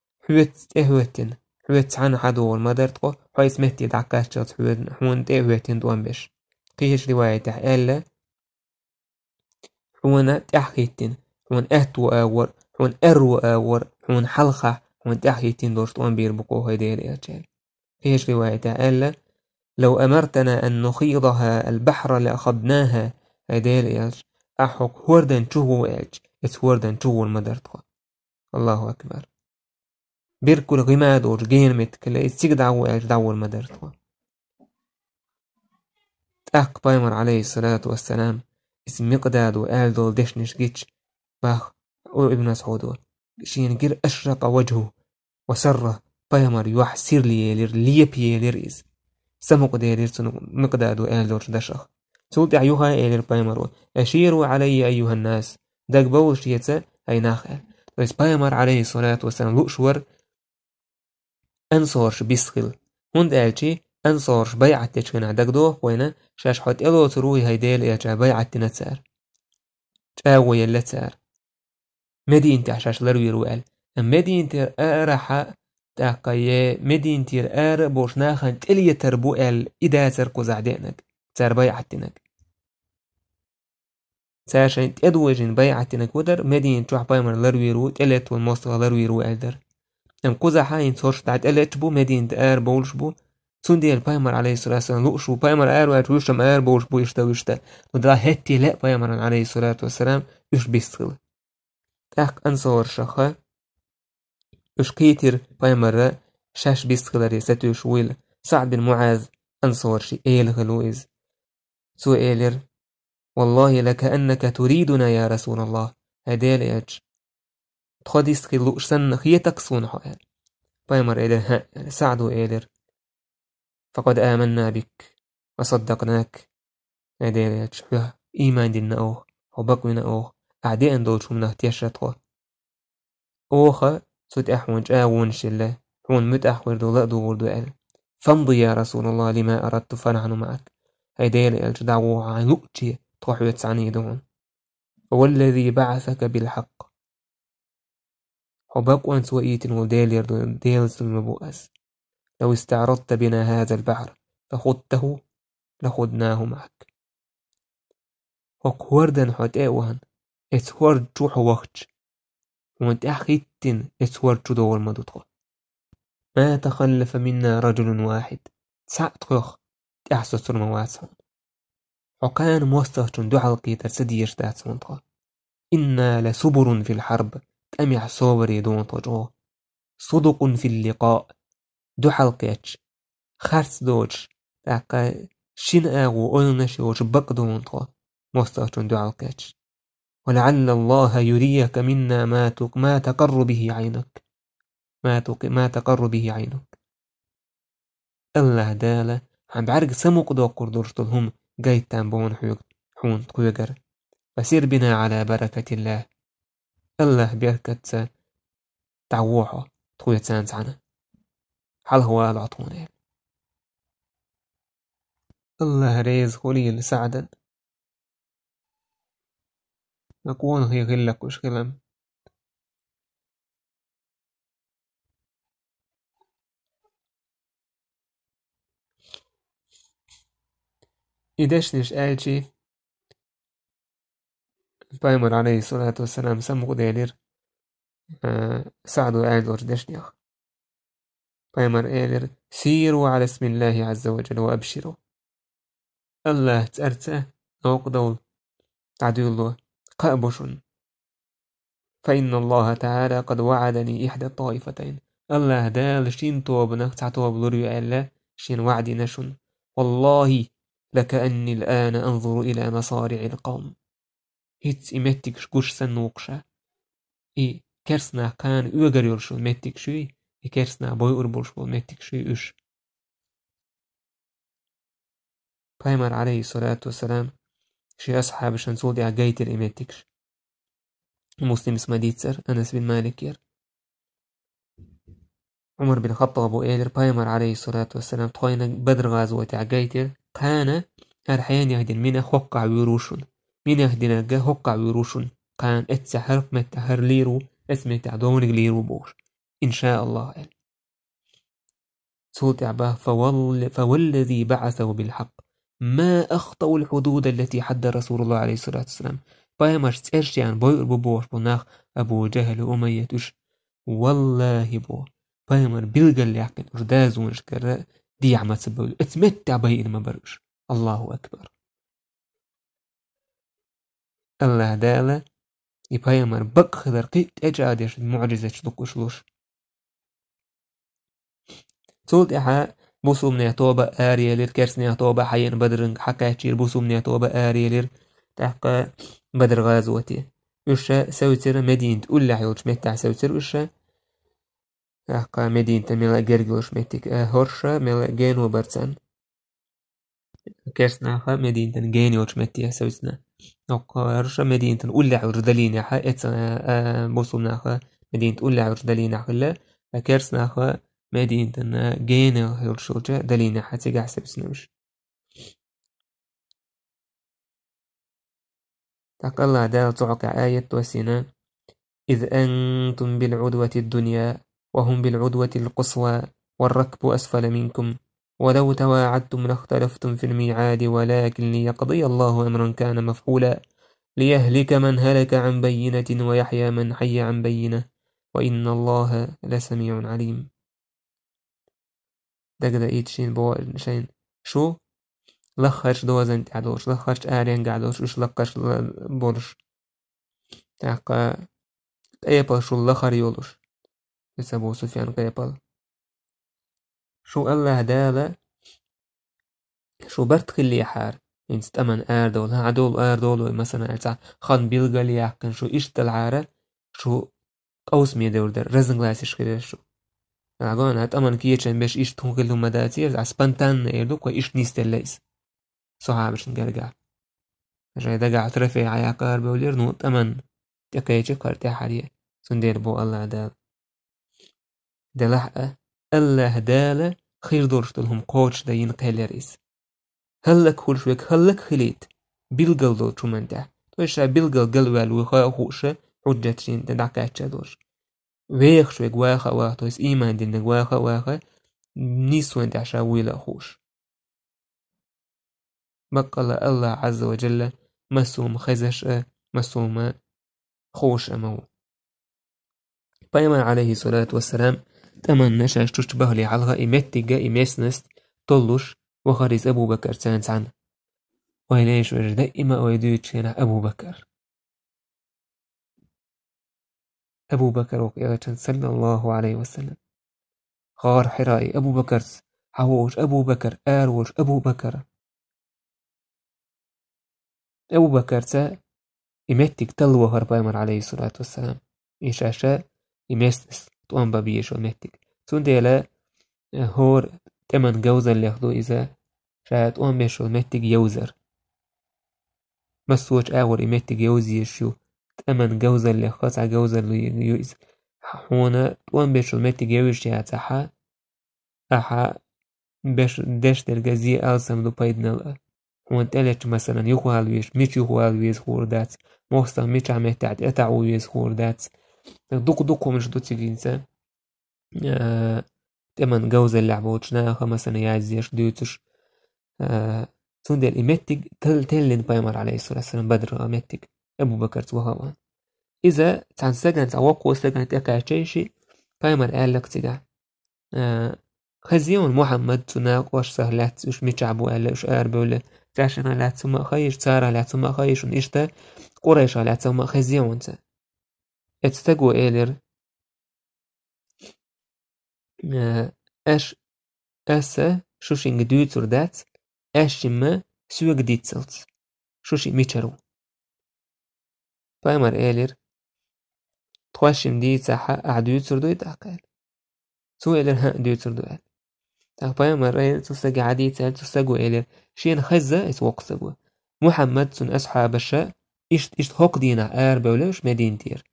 حوت عن حدو المدرتقو حيث متي دعكات شلت حون تهوتين دوانبيش قيش رواية تحقال حون تحقيتين حون أهتو آور حون أرو آور حون حلقة حون تحقيتين دورت وانبير بقوه دير إرجال قيش رواية تحقال لو أمرتنا أن نخيضها البحر لأخذناها دير إرج أحق هوردن تشوهو إرج هوردن تشوهو المدرتقو الله أكبر بيركو الغماد ورجين متك لإتسيق دعو إرج دعو المدرتقو تأق بايمر عليه الصلاة والسلام اسم مقداد وآل دول دشنش جيتش باخ ابن مسعود شين جير أشرق وجهه وسره بايمر يحسر ليب يلير سمق دير مقداد وآل دول دشخ سولت أيها إلير بايمر أشيروا علي أيها الناس داك بوش يتسا أي ناخل بس بايمر عليه الصلاة والسلام لؤشور أنصارش بيسخل هند آلشي أنصارش بيعة تشكن عدك دوح وينا شاش حد إلو تروي هيديل إيجا بيعة تنتسار تاوي اللي تسار مدين تحشاش لروي روال مدين تر أرحا تاقايا مدين تر أر بوشناخن تلي تربو ال إدا تركو زعدينك تار بيعة تنك تاشين تدوجين بيعة تنك ودر مدين تروح بايمر لروي رو تلت والمصطغ لروي رو ألدر قوزا حاين صورش تعد ألت بو مدين تار بولش بو تنديل بايمر عليه الصلاة والسلام لؤشو بايمر واتوشم بولش بو يشتا ودرا هتي لا بايمر عليه الصلاة والسلام يش بيستغل تاق أنصار شخا يش كيتر بايمر شاش بيستغل ريستو شويل سعد بن معاذ أنصار شي إيل غلوئز سو إيلر والله لكأنك تريدنا يا رسول الله هديل إيج تخد يستغل لؤش سن خيتك صونحو بايمر إيلر سعدو إيلر فقد آمنا بك وصدقناك هديل إيج إيمان دينا أوه وبقونا أوه أعداء دول شو منه تيشرتها أوخا سوت أحوج آوون شله حون متأحور دول دول دوال فامضي يا رسول الله لما أردت فنحن معك هيديل إلج دعوه عن لؤتي طوحوا يتسعني دون والذي بعثك بالحق وبقوا سوئيت وديل يردون ديل المبؤس لو استعرضت بنا هذا البحر فخذته لخذناه معك وكوردن حد أوهن اتهورد جوح وقت وانت أخيتن اتهورد جدور مدوطة ما تخلف منا رجل واحد سأتخيخ تأحسس المواسعون وكان موستهجن دو حلقي ترسديش دات منطقة إنا لسبر في الحرب تأميح صوبري دون طجوه صدق في اللقاء دو حلقيتش خارس دوج تاقا شين آغو أولنش وش بق دون طجوه موستهجن دو حلقيتش ولعل الله يريك منا ما تقر به عينك ما تقر به عينك. الله داله عم بعرق سموك دو قردورشتلهم جايت تنبون حون تقويقر فسير بنا على بركة الله. الله بيركت تعوحه تقويت سانسعنا حال هو العطونة. الله ريز خليل سعدا أكون هي غلك وش غلم إدشنش آلشي بايمر عليه الصلاة والسلام سمو ديلير سعدو آلور دشنيخ بايمر آلير سيروا على اسم الله عز وجل وأبشروا. الله تأرته نوقدول تعديلو قابشن فإن الله تعالى قد وعدني إحدى الطائفتين. الله دال شين توبنا تعتوب لريو ألا شين وعدي نشن والله لكأني الآن أنظر إلى مصارع القوم. هيت إمتك شكوش سنوقشا كرسنا كان أغر يرشو متك شوي كرسنا بوي أربرشو متك شوي أش. بايمر عليه الصلاة والسلام شي أصحاب شنسول دي عقايت الإمتكش مسلم اسمه ديتسر أنس بن مالك ير عمر بن الخطاب وإيلر بايمر عليه الصلاة والسلام تخوينا بدر غازوة عقايتر كان الحيان يهدين من خوقع ويروشن من يهدين جا خوقع ويروشن كان اتسحر متحر ليرو اسمه تعدون ليرو بوش إن شاء الله قال صوت عباه فوالذي بعثه بالحق ما أخطأوا الحدود التي حد رسول الله عليه الصلاة والسلام. بايمرش تأرشيان بوي بوش بناخ أبو جهل أمية والله بو بايمر بيلقل يحكن ردازون شكرا دي عمد سبول اتمتع بيئن مبرش. الله أكبر. الله دالة بايمر بق خضر قيت أجادش المعجزة شلوش صوت إحا بوسوم نيطوبة آريالير كرس نيطوبة حيين بدرنج حكاتشير بوسوم نيطوبة آريالير تحقى بدر غازوتي وشا سوتر مدينة أولا حيوش متع سوتر وشا تحقى مدينة ملا جرجلوش متك هرشا ملا جينو برسان كرس ناخا مدينة جينيوش متيا سوتنا نقا هرشا مدينة أولا حيوش دليني حا اتسا بوسوم ناخا مدينة أولا حيوش دليني حلا كرس ناخا مدينة جينيو هرشوجا دليني حتى قاعسة بسنوش تق الله دال تعق آية توسنا إذ أنتم بالعدوة الدنيا وهم بالعدوة القصوى والركب أسفل منكم ولو تواعدتم لاختلفتم في الميعاد ولكن ليقضي الله أمرا كان مفعولا ليهلك من هلك عن بينة ويحيى من حي عن بينة وإن الله لسميع عليم. دقدا إيتشين شين شو لخرش دوزن تعدوش لخرش آرين قعدوش وش لقش بورش تاقا قيبل شو لخر يولوش يسابو سفيان قيبل شو الله دالا شو برتخ اللي حار يعني ستأمن آردول ها عدول آردول مثلا أرتع خان بيلغا اللي يحكن شو إيش تلعارة شو قوس ميدور در رزن غلاسش كده شو أقول أتأمن كيتشن بيش إيش تنقل هم داتير عسبانتان إيردوك وإيش نيستليس صحابش نقرقع عشان دقع اعترفي عيا قار بولير نوت أمن تكيتش قرتي حاليا سندير بو الله دال دلحقة الله دالة خير دورشتلهم قوش داين قيلريس هلك خلشوك هلك خليت بيلقل دول شو من ده تويشا بيلقل قلوال وخا خوشة حجتشين تدعكاتشا دورش ويخ شوك واخا تويس إيمان دينك واخا نيسوين تعشا ويلا خوش بقى الله عز وجل مسوم خزش مسوم خوش أمو بايمان عليه الصلاة والسلام تمن نشاش تشبه لي علغة إمتقى إمسنست طلوش وخريز أبو بكر سانس عنه وإليش وجه دائما ويدويتش أبو بكر أبو بكر وقيادة صلى الله عليه وسلم غار حرائي أبو بكر حوش أبو بكر آروش أبو بكر سا إمتك تلوهر بايمر عليه الصلاة والسلام إشاشة إمستس طوان بابيش ومتك سنديلا هور تمن جوزا اللي ياخدو إذا شاهد طوان بيش ومتك يوزر مسوش آور إمتك يوزي يشو تمن جوزا اللي خاص على جوزا اللي يوز هنا طوان بيش ومتك يوز شاهد صحا أحا بيش دش درجزي ألسم دو بايدنا وانت قلت مثلا يخوال ويش ميش يخوال ويش خوردات موستا ميش عمي تعد اتعو ويش خوردات دوكو مش دو تيجينسا تمن جوز اللعبة وشناها مثلا يعزيش دوتش تندل إمتك تلين بايمر عليه الصلاة والسلام بدر أمتك أبو بكر وهوان إذا تان سجنت أوقو سجنت أكاشيشي بايمر قال لك تجا خزيون محمد تناق وش سهلات وش ميشعبو قال وش أربو ولا تعشنا لا تسمى خيش تسارة لا تسمى خيش ونشتا قريشة لا تسمى خزيون تا اتستقو إيلر أش أسا شوشي نجدوت وردات أشما سوى جديد سلت شوشي ميشارو بايمر إيلر تواشم دي تساحا أعدوت وردو يتاقل سوى إيلر ها دوت وردو قال بايمر إيلر تستقى عديد سال تستقو إيلر شين خزة اتوقسقو محمد سن أصحاب الشاء إشت هوك دينا بولش مدينتير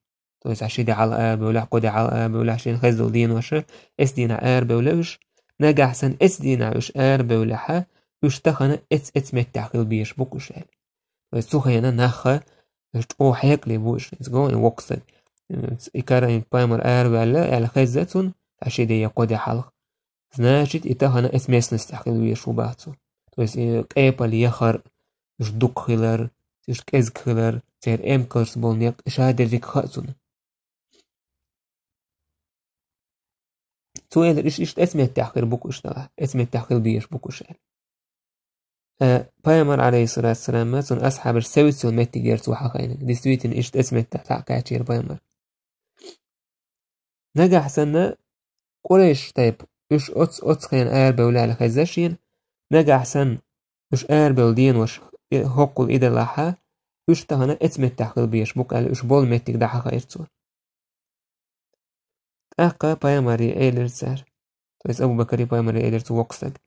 تويس عشيدي على بولا قودي على بولا عشين خزو دين وش اس دينا بولش نجح سن اس دينا وش بولا ح وش تخنا اتس متاخل بيش بوكوش تويس سوخينا نخا او حيك لي بوش اتس جوين وقصد إكارا إن بايمر بولا على خزتون عشيدي يقودي حلق ناجد إتخنا اس ميس نستحقل بيش وباتو تويس كأيبا ليخر مش دوك خيلر تش كز خيلر تير كرس بولنيك شادر ديك خاتون سؤال إيش اسم التحقير بوكوش ده اسم التحقير بيش بوكوش بايمر عليه الصلاة والسلام ما سن أصحاب السويت متى جرس وحقينك دستويتن إيش اسم التحقير بايمر نجح سنة قريش طيب إيش أتس خين بولا على خزاشين نجح سن إيش بولدين وش هقول إذا لها إيش تهنا اسم التحقير بيش بوك على إيش بول متى ده حقيرتو أقا بايمري إيلر سار تويس أبو بكري بايمري إيلر تو وقصد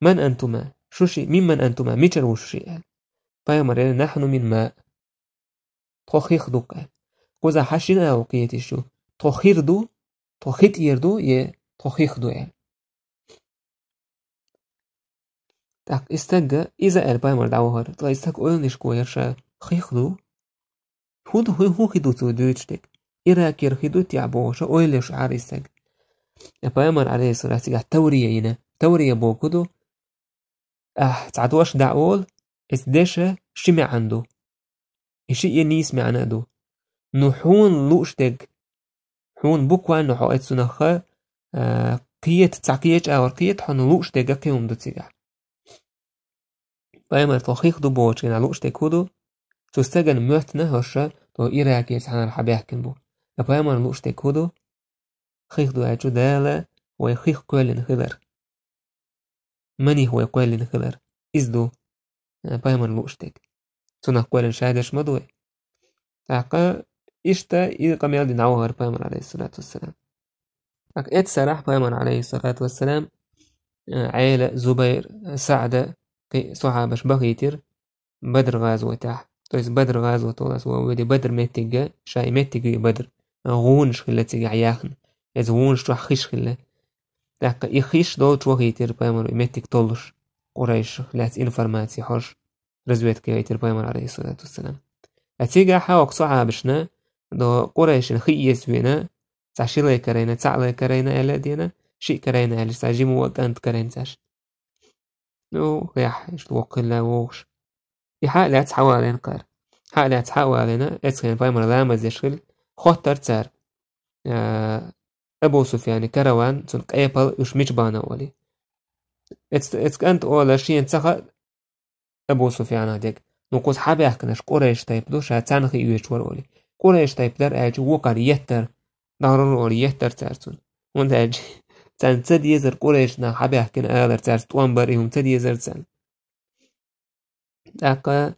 من أنتما شوشي ممن أنتما ميشر وشي قال بايمري نحن من ماء تخيخ دو قال كوزا حشينا أو كيتي شو تخير دو تخيت يردو يه تخيخ دو قال تاك استجا إذا قال بايمر دعوهر تلا استج أولنش كويرشا خيخ دو هو خدو تو دوتشتك إراك يرخدو تيعبوشا أولش عارستج بايمر عليه الصلاة والسلام تورية هنا تورية بوكدو تعدوش دعول اسدشة شمع عنده إشي ينيس معنا دو نحون لوشتك حون بوكوان نحو اتسنخا قيت تعقيت أور قيت حون لوشتك قيوم دو تيجا بايمر تخيخ دو بوشين على لوشتك هدو تستجن موتنا هشا تو إراك يسحان الحبيحكن بو بايمر لوشتك هدو خيخ دو عجو دالة ويخيخ كوالين خضر مني هو كوالين خضر إزدو بايمر لوشتك تنخ كوالين شادش مدوي تعقا إشتا إذا قم يالدي نعوهر بايمر عليه الصلاة والسلام إت سراح بايمر عليه الصلاة والسلام عيلة زبير سعدة صحابش بغيتر بدر غازوة تاح تويس بدر غازوة طولس وودي بدر ميتيجا شاي ميتيجي بدر غونش خلة تيجي عياخن إذ غونش تروح خيش خلة تعقا يخيش دو تروح يتر بايمر ميتيج طولش قريش لات إنفرماتي حوش رزويت كي يتر بايمر عليه الصلاة والسلام أتيجا حاوك صحابشنا دو قريش خي يسوينا تعشيلي كرينا تعلي كرينا إلا دينا شيء كرينا إلا تعجيمو وقانت كرين تاش نو يح يشتوقع لا ووش يحالات حوالين قار حالات حوالينا اسخين بايمر لامز يشغل خطر تار أبو سفيان كروان تنق أيبل يش مجبانا ولي اتكانت أولا شين تخا أبو سفيان هديك نقص حابي أحكناش قريش تايب دوش هاتانخي يوش ولي قريش تايب در أجو وقار يتر دارون ولي يتر تارتون وانت أجي تان تد يزر قريش نا حابي أحكنا آلر تارت توان بريهم تد يزر تان تاقا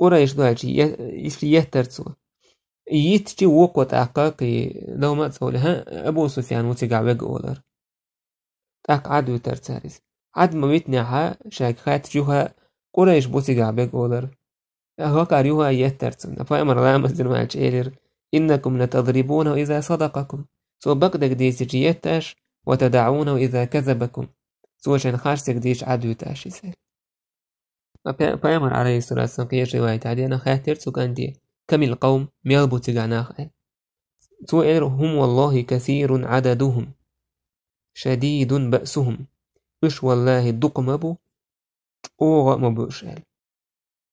قريش دوالشي يشتي يهترسو يتشي وقوت أقاقي لو ما تقولها أبو سفيان وتقع وقولر تاق عدو ترساريس عد ما بيتنعها شاك خات جوها قريش بوتقع وقولر هو كاريوها يهترسن فأمر لا مزن والشيرر إنكم لتضربونه إذا صدقكم سو بقدك ديس جيتاش وتدعونه إذا كذبكم سو شن خارسك ديش عدو تاشي سير فأمر عليه الصلاة والسلام قيش رواية عدي أنا خاتر سو كانتي كم القوم ميلبو تقعناخ سو هم والله كثير عددهم شديد بأسهم إش والله الدقمبو أوغا مبوش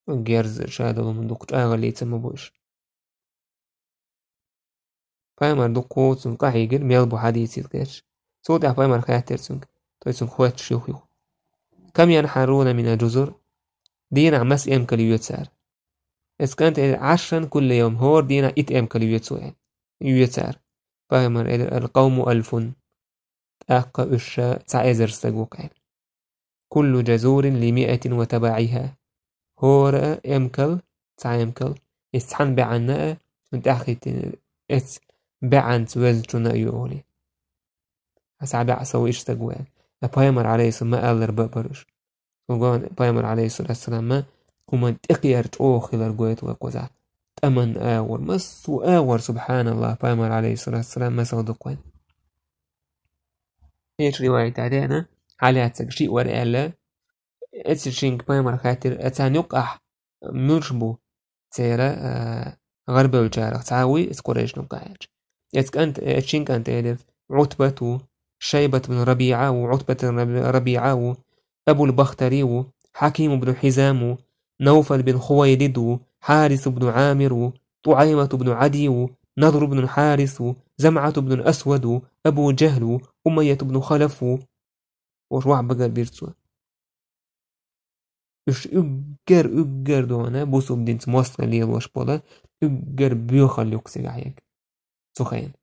جيرز شادو من دقت أغلي تمبوش فايمر دقو سنك هيجر ميلبو حديثي الكيش صوت فايمر خاتر سنك توي سنك خوات شيوخيو كم ينحرون من الجزر دينا مس ام كليوت سار اس كانت 10 كل يوم هور دينا ات ام كليوت سوين يوتسار فايمر القوم 1000 أقا أشا تعزر استقوقين كل جزور ل100 وتبعها هور امكل تعمكل استحن بعنا انت أخي اس بعن توزجنا يقولي أسعب عسوي اشتقوين بايمر عليه الصلاة ألر ببرش وقال بايمر عليه الصلاة والسلام ما كما تقيرت أوخي لرقويت وقوزع تمن آور مس وآور سبحان الله بايمر عليه الصلاة والسلام ما صدقوين ايش رواية علينا على التقشيء والإعلاء اتشينك بايمر خاطر اتان يقح مرشبو تيرا غرب الجارة تعاوي اسقريش نقاعد اتكانت اتشينك انت يدف عتبة شيبة بن ربيعة وعتبة ربيعة أبو البختري حكيم بن حزام نوفل بن خويلد حارث بن عامر طعيمة بن عدي نضر بن حارث زمعة بن الأسود أبو جهل أمية بن خلف وشوع بقر بيرتسو إش أجر دونا بوسو بدينت موصل لي الوش بولا أجر بيوخل يكسي عيك سخين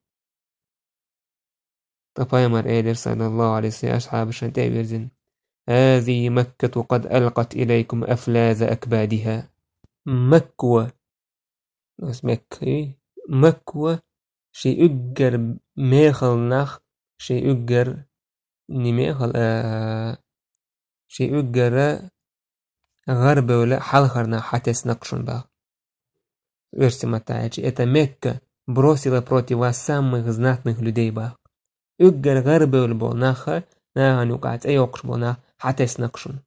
فبايمر إيدر صلى الله عليه وسلم أصحاب الشنتي بيرزن هذه مكة قد ألقت إليكم أفلاز أكبادها مكوة مكوة شي أجر ميخل نخ شي أجر نميخل شي أجر غرب ولا حلخرنا حتى سنقشن با ورسمة تاعي إتا مكة بروسيلا بروتي واسامة знатных людей با أجر غرب ولا بوناخر ناها نقعد أي وقش بوناخ حتى سنقشن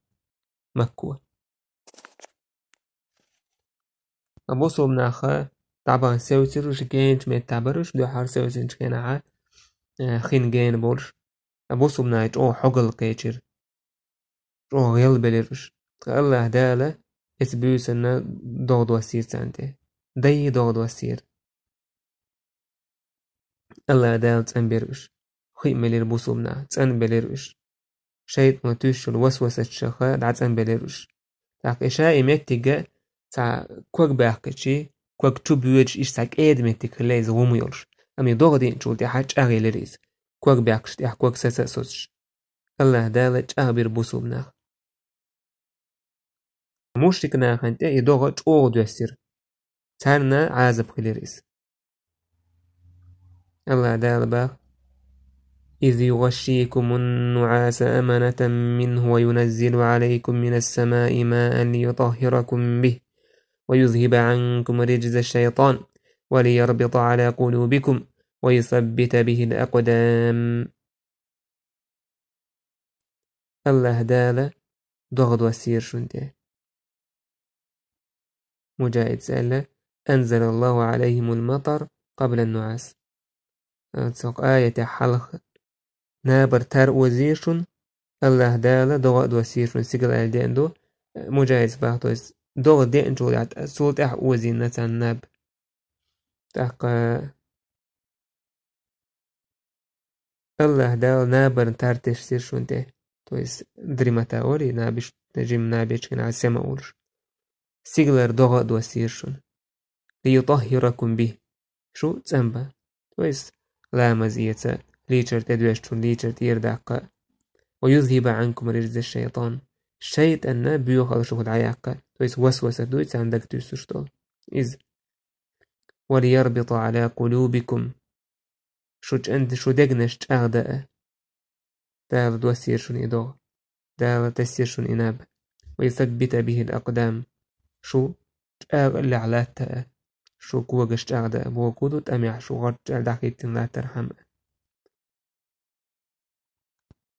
مكوة أبوصو بناخر طبعا سوتروش جينج متعبروش دو حار سوتروش كينا خين جين بولش أبوصو بنايج أو حقل قيجر أو غيل بليروش الله دالة إسبوس أن ضغط وسير سانته داي ضغط وسير الله دالة تنبيروش خي ملير بوصو بنا تنبليروش شيء متوش الوسوسة الشخة دع تنبليروش تاك إشاء إمتيجا تا كوك باقيتشي كوك تبويج إيش تاك إيد متك ليز غميولش أمي ضغطين شول تحاج أغي لريز كوك باقش تح كوك سسسوش الله دالة أغبر بوصو بنا مشتكنا خانت إيه ضغط أو دوستير تارنا عازب خليريس الله دالة باق إذ يغشيكم النعاس أمنة منه وينزل عليكم من السماء ماء ليطهركم به ويذهب عنكم رجز الشيطان وليربط على قلوبكم ويثبت به الأقدام الله دالة ضغط وسير شنته مجاهد سأل أنزل الله عليهم المطر قبل النعاس تسوق آية حلق نابر تار وزيرشن الله دالة ضغط وسيرشن سيقل الدين دو مجاهد باقتوز ضغط دين جولات سولت أح وزين نتان ناب تحق الله دالة نابر تار تشسيرشن ته تويس دريمتا أوري نابش نجيم نابش كنا عسيما أورش سيقلر ضغط وسيرشن ليطهركم به شو تسمبا تويس لا مزية ليشر تدوشتون ليشر يردعق ويذهب عنكم رجز الشيطان شيط أن بيوخل شغل عياق تويس وسوسة دويس عندك تسوشتول إذ وليربط على قلوبكم شوج أنت شو دقنش أغداء دال دوسير شون إدوغ دال تسير شون إناب ويثبت به الأقدام شو أغ اللي علاتها شو كوغش أغداء بوكودو تأميع شو غرج دحكيت لا ترحم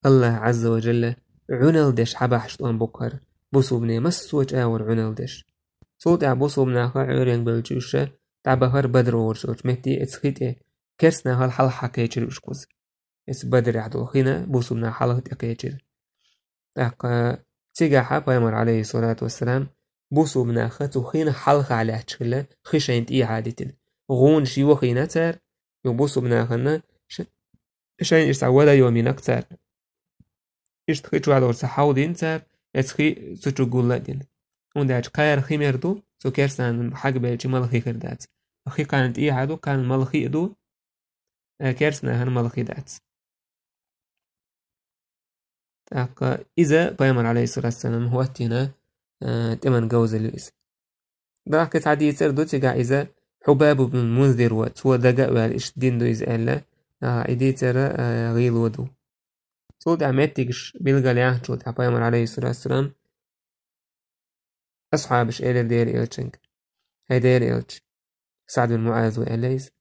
الله عز وجل عنل دش حبحش أن بكر بوسو بني مسوج آور عنل دش صوت بوسو بناخا عورين بالجوشة تعبهر بدر ورشوش مهدي اتسخيت كرسنا هالحل حكيتر وشكوز اس بدر عدو خينا بوسو بنا حلقة اكيتر تيجا بيامر عليه الصلاة والسلام بوسو بناخا تخينا حلقة على هتشكله خشينت اي عادتين غون شي وخينا تار يبوسو بناخنا شين يسعودا يومين اكتر تخيشو على ورسحاودين تار اتخي سوچو قولادين ونداج قاير خيمردو سو كرسان حق بيجي ملخي خردات أخي كانت إيه عدو كان ملخي إدو كرسنا هن ملخي دات إذا بيامر عليه الصلاة والسلام هو أتينا تمن جوز الليس ضحكت عدي تردو تيجا إذا حباب بن المنذر وتو دقاء والإش دين دو إذا ألا إدي ترى غيل ودو صود عمتكش بيلغا لياه شود بيامر عليه الصلاة والسلام أصحابش إلى دير إلتشنك هاي دير إلتش سعد بن معاذ وإليس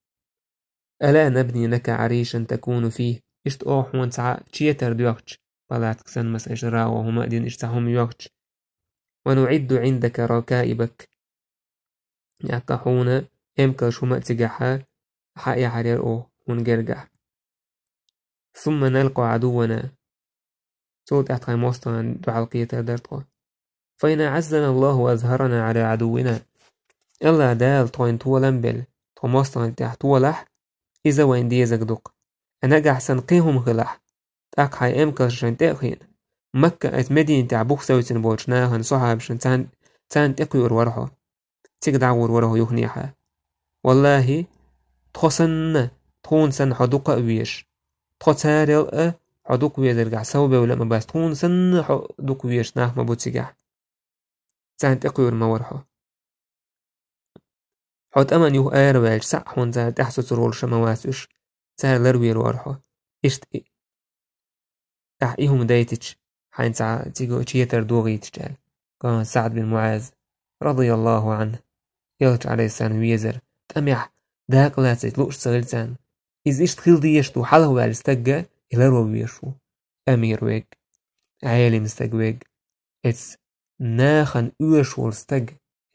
ألا نبني لك عريشا تكون فيه إشت أوح وانسعى تشيتر ديوكش بلات كسن مس إجرا وهما دين إشتهم يوكش ونعد عندك ركائبك يعقحون إمكش هما تجاحا حقي حرير أوه ونجرجح ثم نلقى عدونا صوت أتخي موسطا دعا القيتر درتوا فإن عزنا الله وأظهرنا على عدونا إلا دال طوين طولن طموسطا تحت ولح إذا وين ديزك دق أنا جحسن قيهم غلح تاك حي إمكش تأخين مكة مدينة تعبوك سويتن بوشناهن صحاب شن تان تقيور ورحو تقدعور ورحو يخنيحا والله تخصن تخونسن حدوق ويش تخصارل حدوق ويزرقع سوبي ولا ما بس تخونسن حدوق ويش ناح ما بوتسيقع تان تقيور ما ورحو حد أمن يو آروالج ساحون زاد تحسس رول شمواسوش تار لروير ورحو إشت إيهم دايتش حين تيجو تشيتر دوغي تشتال كان سعد بن معاذ رضي الله عنه يلج عليه السلام ويزر تأميح داك لا تلوش سغلتان إذ إشت خيل ديشتو حاله والستقى إلارو ويشو أمير ويك عالم استقويك إتس ناخن أوشو الستق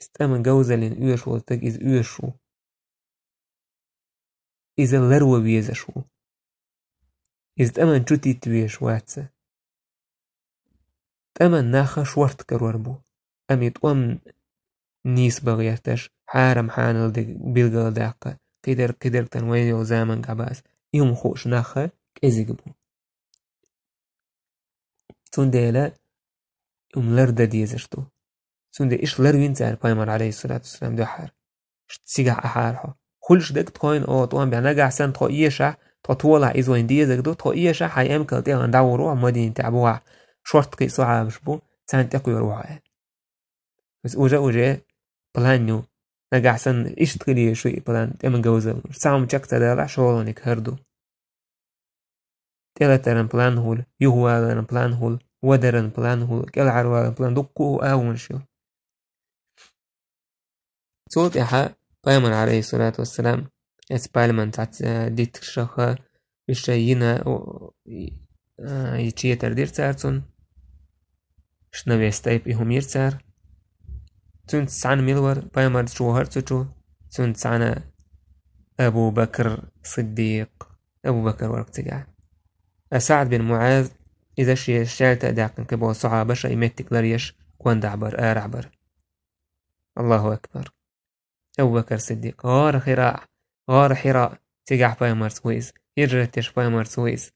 استأمن جوزلين أوشو الستق إذ أوشو إذا لارو ويزشو إذ تأمن جوتي تويش واتسا تأمن ناخا شورت كروربو أمي تقوم نيس بغيرتش حارم حانل دي بيلغل داقة كدر تنوينيو زامن قباس يوم خوش ناخا كيزيقبو تون ديلا يوم لرد ديزشتو تون دي إش لروين تار بايمر عليه الصلاة والسلام دوحر سيقع أحارحو خلش دك تقوين أو طوان بعناقع سان تقو إيشا تطولع إزوين ديزك دو تقو إيشا حي أمكال تيغن داورو عمودين تعبوها شورت كي صعب شبو سان تقوي روحه بس وجا بلانيو نقع سن إيش تقلي شوي بلان تأمن جوزل سام جاك تدلع شغلونك هردو تلاترن بلان هول يهوالن بلان هول ودرن بلان هول كالعروالن بلان دقو آون شو صوت إحا بايمن عليه الصلاة والسلام اسبالمان تاعت ديت شخا بشينا يتشيه تردير تارتون شنو يستيب إهم يرتار تون تسعان ميلور بايمر شوهر تشو تون تسعان أبو بكر صديق أبو بكر ورقتقع سعد بن معاذ إذا شال تأداقن كبو صحابة شايمتك لريش كوان دعبر عبر الله أكبر أبو بكر صديق غار حراء تقع بايمر سويس يرجتش بايمر سويس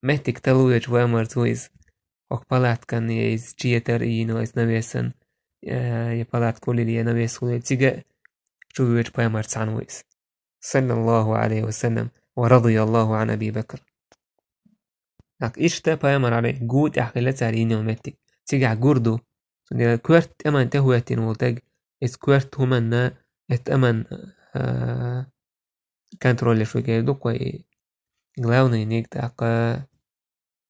مهتك تلويج بايمر سويس وقبلات كان يز جيتر إينو إز نبيسن يبلات كل اللي نبيس تيجا شو يوجه بايمر تسعنويس صلى الله عليه وسلم ورضي الله عن أبي بكر لك إيش تا بايمر عليه قوت أحكي لتاريني ومتك تيجا قردو سندي كورت أمان تهواتين ولتج إس كورت همنا أمان كنترول شو كده كوي غلاوني نيك تاقا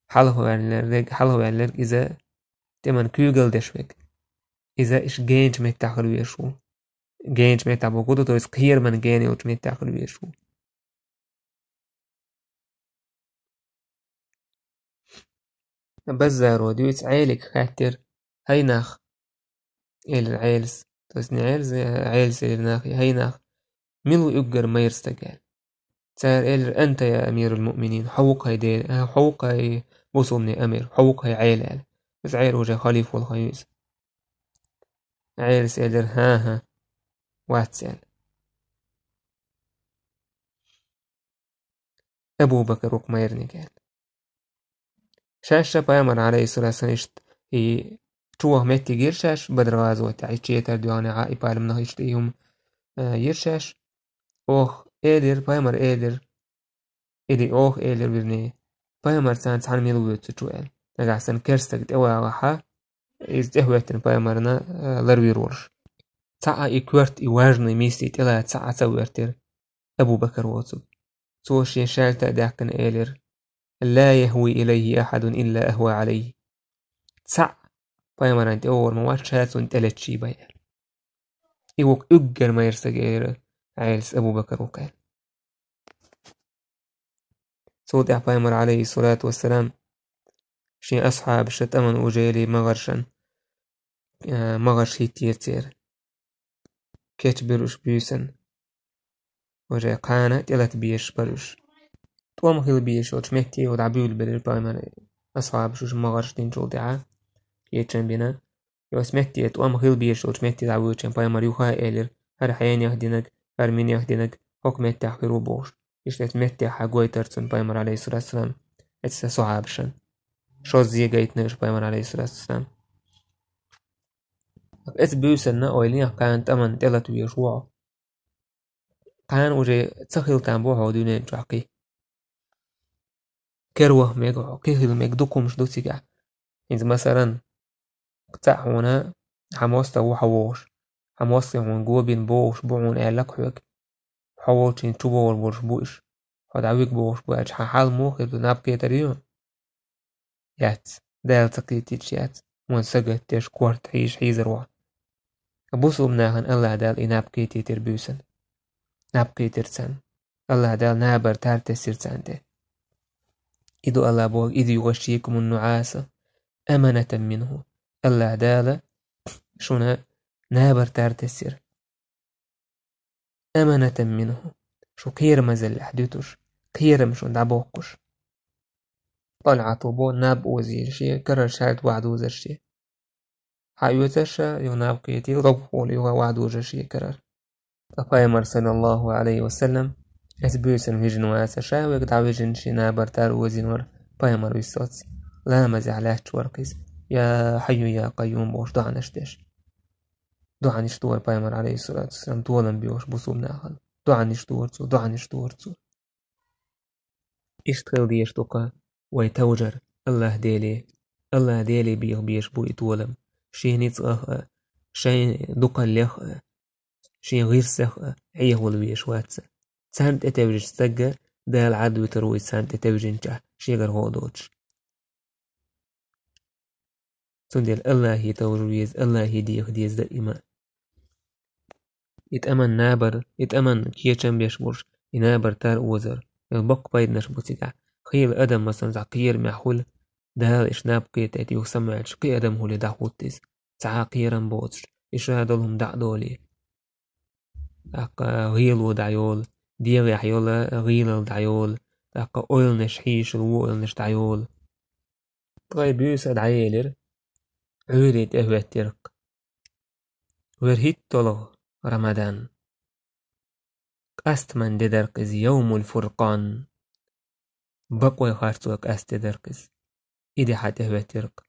حاله يعني إذا تمن كوجل دشوك إذا إيش جينج متاخر ويشو جينج متابو كودو تو إسقير من جيني وش متاخر ويشو بس زارو ديوت عيلك خاطر هيناخ العيلس تسني عيلس الناخ هيناخ ملو يقر ما يرستقال سار أنت يا أمير المؤمنين حوق هاي دير حوق هاي بوصومني أمير حوق هاي عيل بس عيل وجه خليف والخيوز عيل سيدر ها واتسال أبو بكر وقما يرني قال شاشة بايمر عليه الصلاة والسلام هي توه متي جيرشاش بدر غازو تعيشي تردواني عائي بالم نهيشتيهم يرشاش أوخ إيدر بايمر إيدر إلي أوخ إيدر برني بايمر سان سان ميلو يتسوال نجاسن كرستك أوا وحا إزدهوتن بايمرنا لروي رورش ساعة إكورت إواجني ميستي تلا ساعة سويرتر أبو بكر ووتسو سوشي شالتا داكن إيلر لا يهوي إليه أحد إلا أهوى عليه ساعة بايمر أنت أول ما واتشات وانتلت شي باير إيوك أجر ما يرسجير عيلس أبو بكر وقال صوت بايمر عليه الصلاة والسلام شي أصحاب شتأمن وجيلي مغرشن مغرش هيتير كيت بروش بيوسن وجاي قانا تلت بيش بروش توام خيل بيش وتشمكتي ودعبيول بدر بايمر أصحاب شوش مغرش دين جول دعا يتشن بنا يوسمكتي توام خيل بيش وتشمكتي دعبيول تشن بايمر يوخا إيلر هر حيان يهدينك هر مين يهدينك حكم التحقير بوش إشتت متى حقوي ترسن بايمر عليه الصلاة والسلام إتسا صعابشن شو زي جايت نرش بايمر عليه الصلاة والسلام إت بيوسن أويلين كانت أمن تلت ويشوع كان وجي تسخيل تنبوه ودينين جاقي كروه ميقو كيخيل ميق دوكمش دوتيقع إذا مثلا قطع هنا حماستا وحووش حماستا هون قوبين بوش بوعون إعلاق حوك حووشين تبور بوش بوش حدعويك بوش بوش حال موخي بناب كيتريون يات دال تقيتيش يات وان سقت تيش كورت حيش حيزر وان أبوسو مناهن الله دال إناب كيتي تربيوسن ناب كيتر سن الله دال نابر تارت سيرتان ده إذو الله بوغ إذ يغشيكم النعاس أمنة منه الله دال شونا نابر تارت السير أمنة منه شو كير مزل حديتوش كير مشون دعبوقش طلع طوبو ناب وزير شي كرر شاد وعد وزر شي حيوتش يناب كيتي غبول يغا وعد وزر شي كرر أقايمر صلى الله عليه وسلم أتبوسن هجن واسشا ويقدع وجن شي نابر تار وزينور بايمر ويسوتس لا مزعلاش ورقيس يا حي يا قيوم بوش دعنش دور بايمر عليه الصلاة والسلام دولن بيوش بصوم ناخل دعنش دورتسو اشتغل ديش توقع ويتوجر الله ديلي بيش بو يتولم شي نيتغه شي دوقا ليخ شي غير سخ عيه ولويش واتسا سانت اتوجج سجا دال عدو تروي سانت اتوجنجا شي غير هودوش سندل الله يتوجويز الله يديخ ديز دائما يتأمن نابر يتأمن كيشن بيشبوش ينابر تار وزر البق بايد نشبوتيكا خيل أدم مثلا زعقير معحول دهال إشناب قيتات يسمع شقي أدم هو لدعوتيز تعاقيرا بوتش إشهادلهم دعدولي أقا غيلو دعيول ديغي حيولا غيل دعيول أقا أويل نشحيش الوويل نش دعيول طيب يوسد عيلر عوريت أهوى الترق ورهيت طلغ رمضان أستمن ددرقز يوم الفرقان بقوي خارتوك أستدرقز إدي حتى هو الترق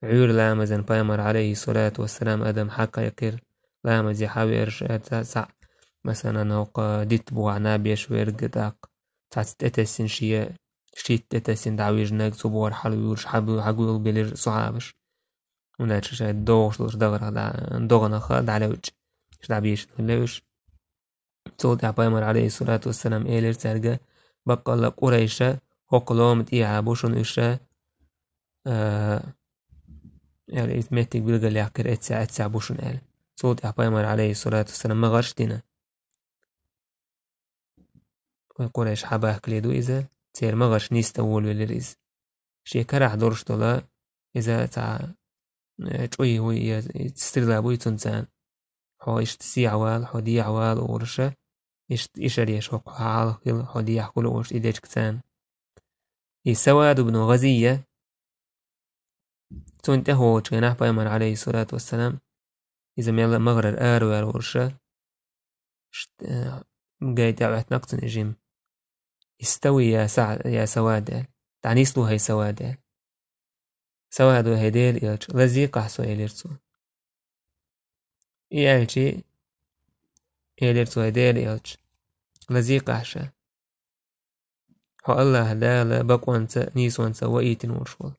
عور لامزن بايمر عليه الصلاة والسلام أدم حقا يقير لامز يحاوي إرشاد سع مثلا نوقا ديت بوعنا بيش ويرقداق تعت تتسن شيت تتسن دعويج ناق صبور حلو يورش حبو حقويل بلير صحابش ولا شيء دوغش دغرة دغنا خد على وجه شدعبيش هلوش صوت عبايمر عليه الصلاة والسلام إيلر سرقة بقى قريشة وقلومت عابوشن إشة يعني إثمتك بلغة اللي عكر اتسع بوشن إل صوت عبايمر عليه الصلاة والسلام مغرشتنا قريش حباه كليدو إذا تير مغرش نيستول بالرئيس شي كرح دورش طلا إذا تع تشوي هو يسترلا بوي تنسان حو يشتسي عوال حو دي عوال ورشة يشريش حو حالقل حو دي يحكول ورش إيديش كتان يسواد بن غزية تنتهو تشيناح بايمر عليه الصلاة والسلام إذا ميلا مغرر آرو ورشة قايد يعوات نقصن إجيم يستوي يا سواد تعني يسلو هاي سواد سواد هيديل إلش لزيق أحسو إليرسو إيالشي إليرسو هيديل إلش لزيق أحشا حو الله دالا بقوانسا نيسوانسا وإيتن ورشول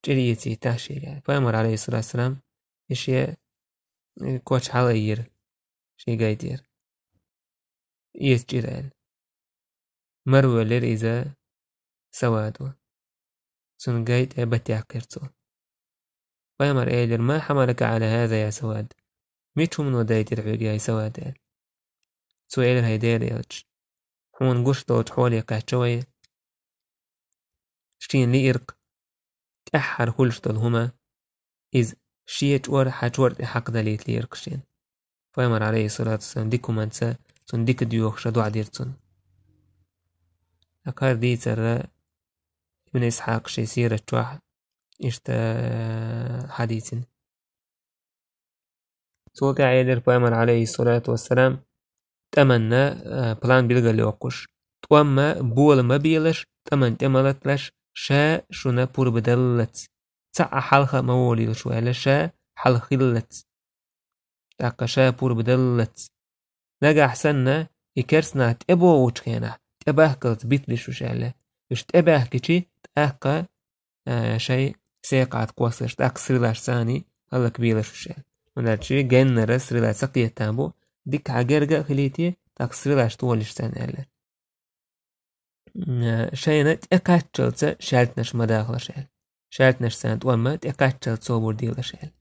جريتي تاشير يعني فأمر عليه الصلاة والسلام إشياء كوش حالير شي قايدير يسجرال مروى لير إذا سوادو سن قايد أبتع كرتو فأمر إيلر ما حملك على هذا يا سواد ميتشو من ودايت العوق يا سواد سو إيلر هيدير يلج حون قشتو تحولي قاعد شتين لي إرق تأحر كلشتو هما إذ شيت ور حجور حق دليت لي إرقشين فأمر عليه الصلاة والسلام ديكو منسا سن ديك ديوخ شدو عديرتون أكار دي ترى ابن إسحاق شي سيرة تواح إشتا حديثين سوكا عيدر فأمر عليه الصلاة والسلام تمنى بلان بيلغا لوقش توما بول ما بيلش تمن تملت لش شا شنا بور بدلت تسع حلقة مولي لشوالة شا حلقلت تاقا شا بور بدلت لقا أحسننا يكرسنا تأبو وچخينا تأباه قلت بيتلش وشالة يش تأباه كيشي تأقا شي سيقعد قوصش تأق سرلاش ثاني هلا كبيرش وشال ونالشي جنر سرلاش سقية تابو ديك عجرجة خليتي تأق سرلاش طولش ثاني هلا شينا تأقاتشلت شالتنش مداخل شال شالتنش سانت وما تأقاتشلت صوبور ديلا شال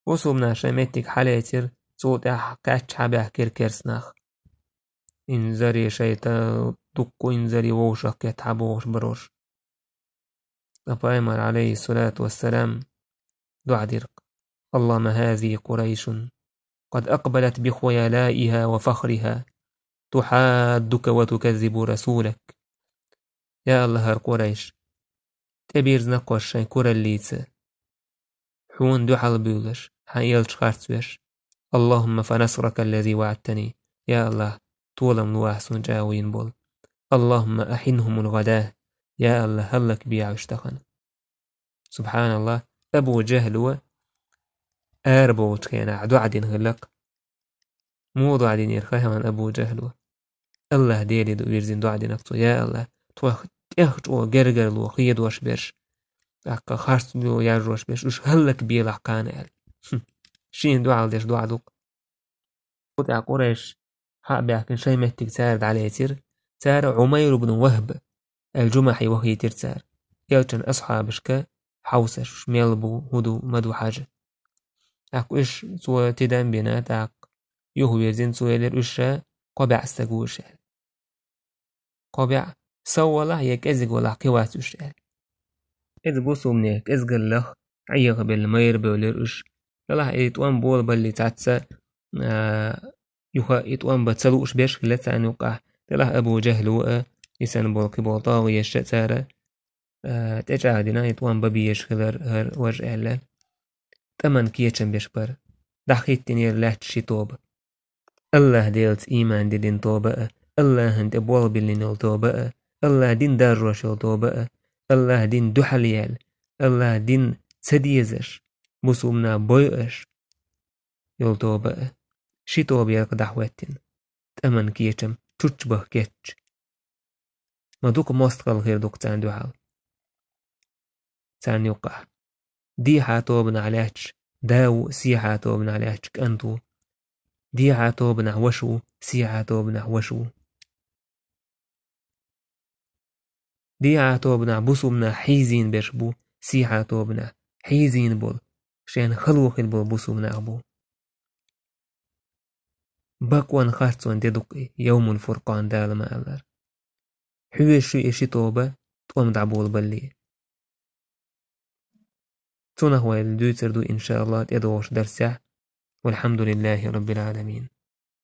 وصوبنا شميتك حاليتر صوت أحكاتش حباه كيركيرسناخ إنزاري شيطا دقو إنزاري ووشك يتعبوش بروش أبايمر عليه الصلاة والسلام دعا ديرق اللهم هذه قريش قد أقبلت بخيلائها وفخرها تحادك وتكذب رسولك يا الله قريش تبيرز نقوش شاي كورا الليتس حون دحل بيولش حيالش خارتوش اللهم فنصرك الذي وعدتني يا الله طولم نواحسون جاوين بول اللهم أحنهم الغداه يا الله هلك بيع اشتخن سبحان الله أبو جهل أربو تخينا عدو عدين هلق موضو عدين يرخيها أبو جهل الله ديلي دو بيرزين دو عدين أكتو يا الله تخجو جرجر لو خيد وش بيرش أكا خارس لو يارجوش بيرش وش هلك بيلع كان شين دو عالديش دو عدوك قطع قريش حق بيحكن شي مهتك سارد عليه تير سار عمير بن وهب الجمحي وهي ترسار يلتن أصحابشك حوسش ميلبو هدو مدو حاجة أكو إش سوى تدام بنا تاق يهوي زين سوى لرشا قبع استقوشال قبع سوى يك أزق ولا قواسوشال إذ بوسو منيك إزقل لخ عيغ بالمير بولرش لله إيتوان بول باللي تعتسى يخا إيتوان بتسلوش بيش خلت عن وقع لله أبو جهل يسان بول قبوطا ويشت سارة تجاهدنا إيتوان ببيش خلر هر وجه الله تمن كيتشن بيشبر دحيت تنير لحت شي توبة الله ديلت إيمان دين توبة الله هند أبوال باللي نول توبة الله دين دار وشل توبة الله دين دحليال الله دين سديزش بصومنا بويش يول توبة شي توبة يقدح واتن تمن كيتشم تشبه كيتش ما دوك مستقل غير دوك تان دوحال تان يوقع دي حاتو بن عليهش داو سي حاتو بن عليهش كأنتو دي حاتو بن وشو سي حاتو بن وشو دي حاتو بن بوسو بن حيزين بشبو سي حاتو بن حيزين بول شين خلوخ بول بوسو بن أبو باكوان خاصون ديدوك يوم الفرقان دالما ألر حويشو إشي توبة تقوم دعبول بلي تونه الدوتر دو إن شاء الله تدوش درسه والحمد لله رب العالمين.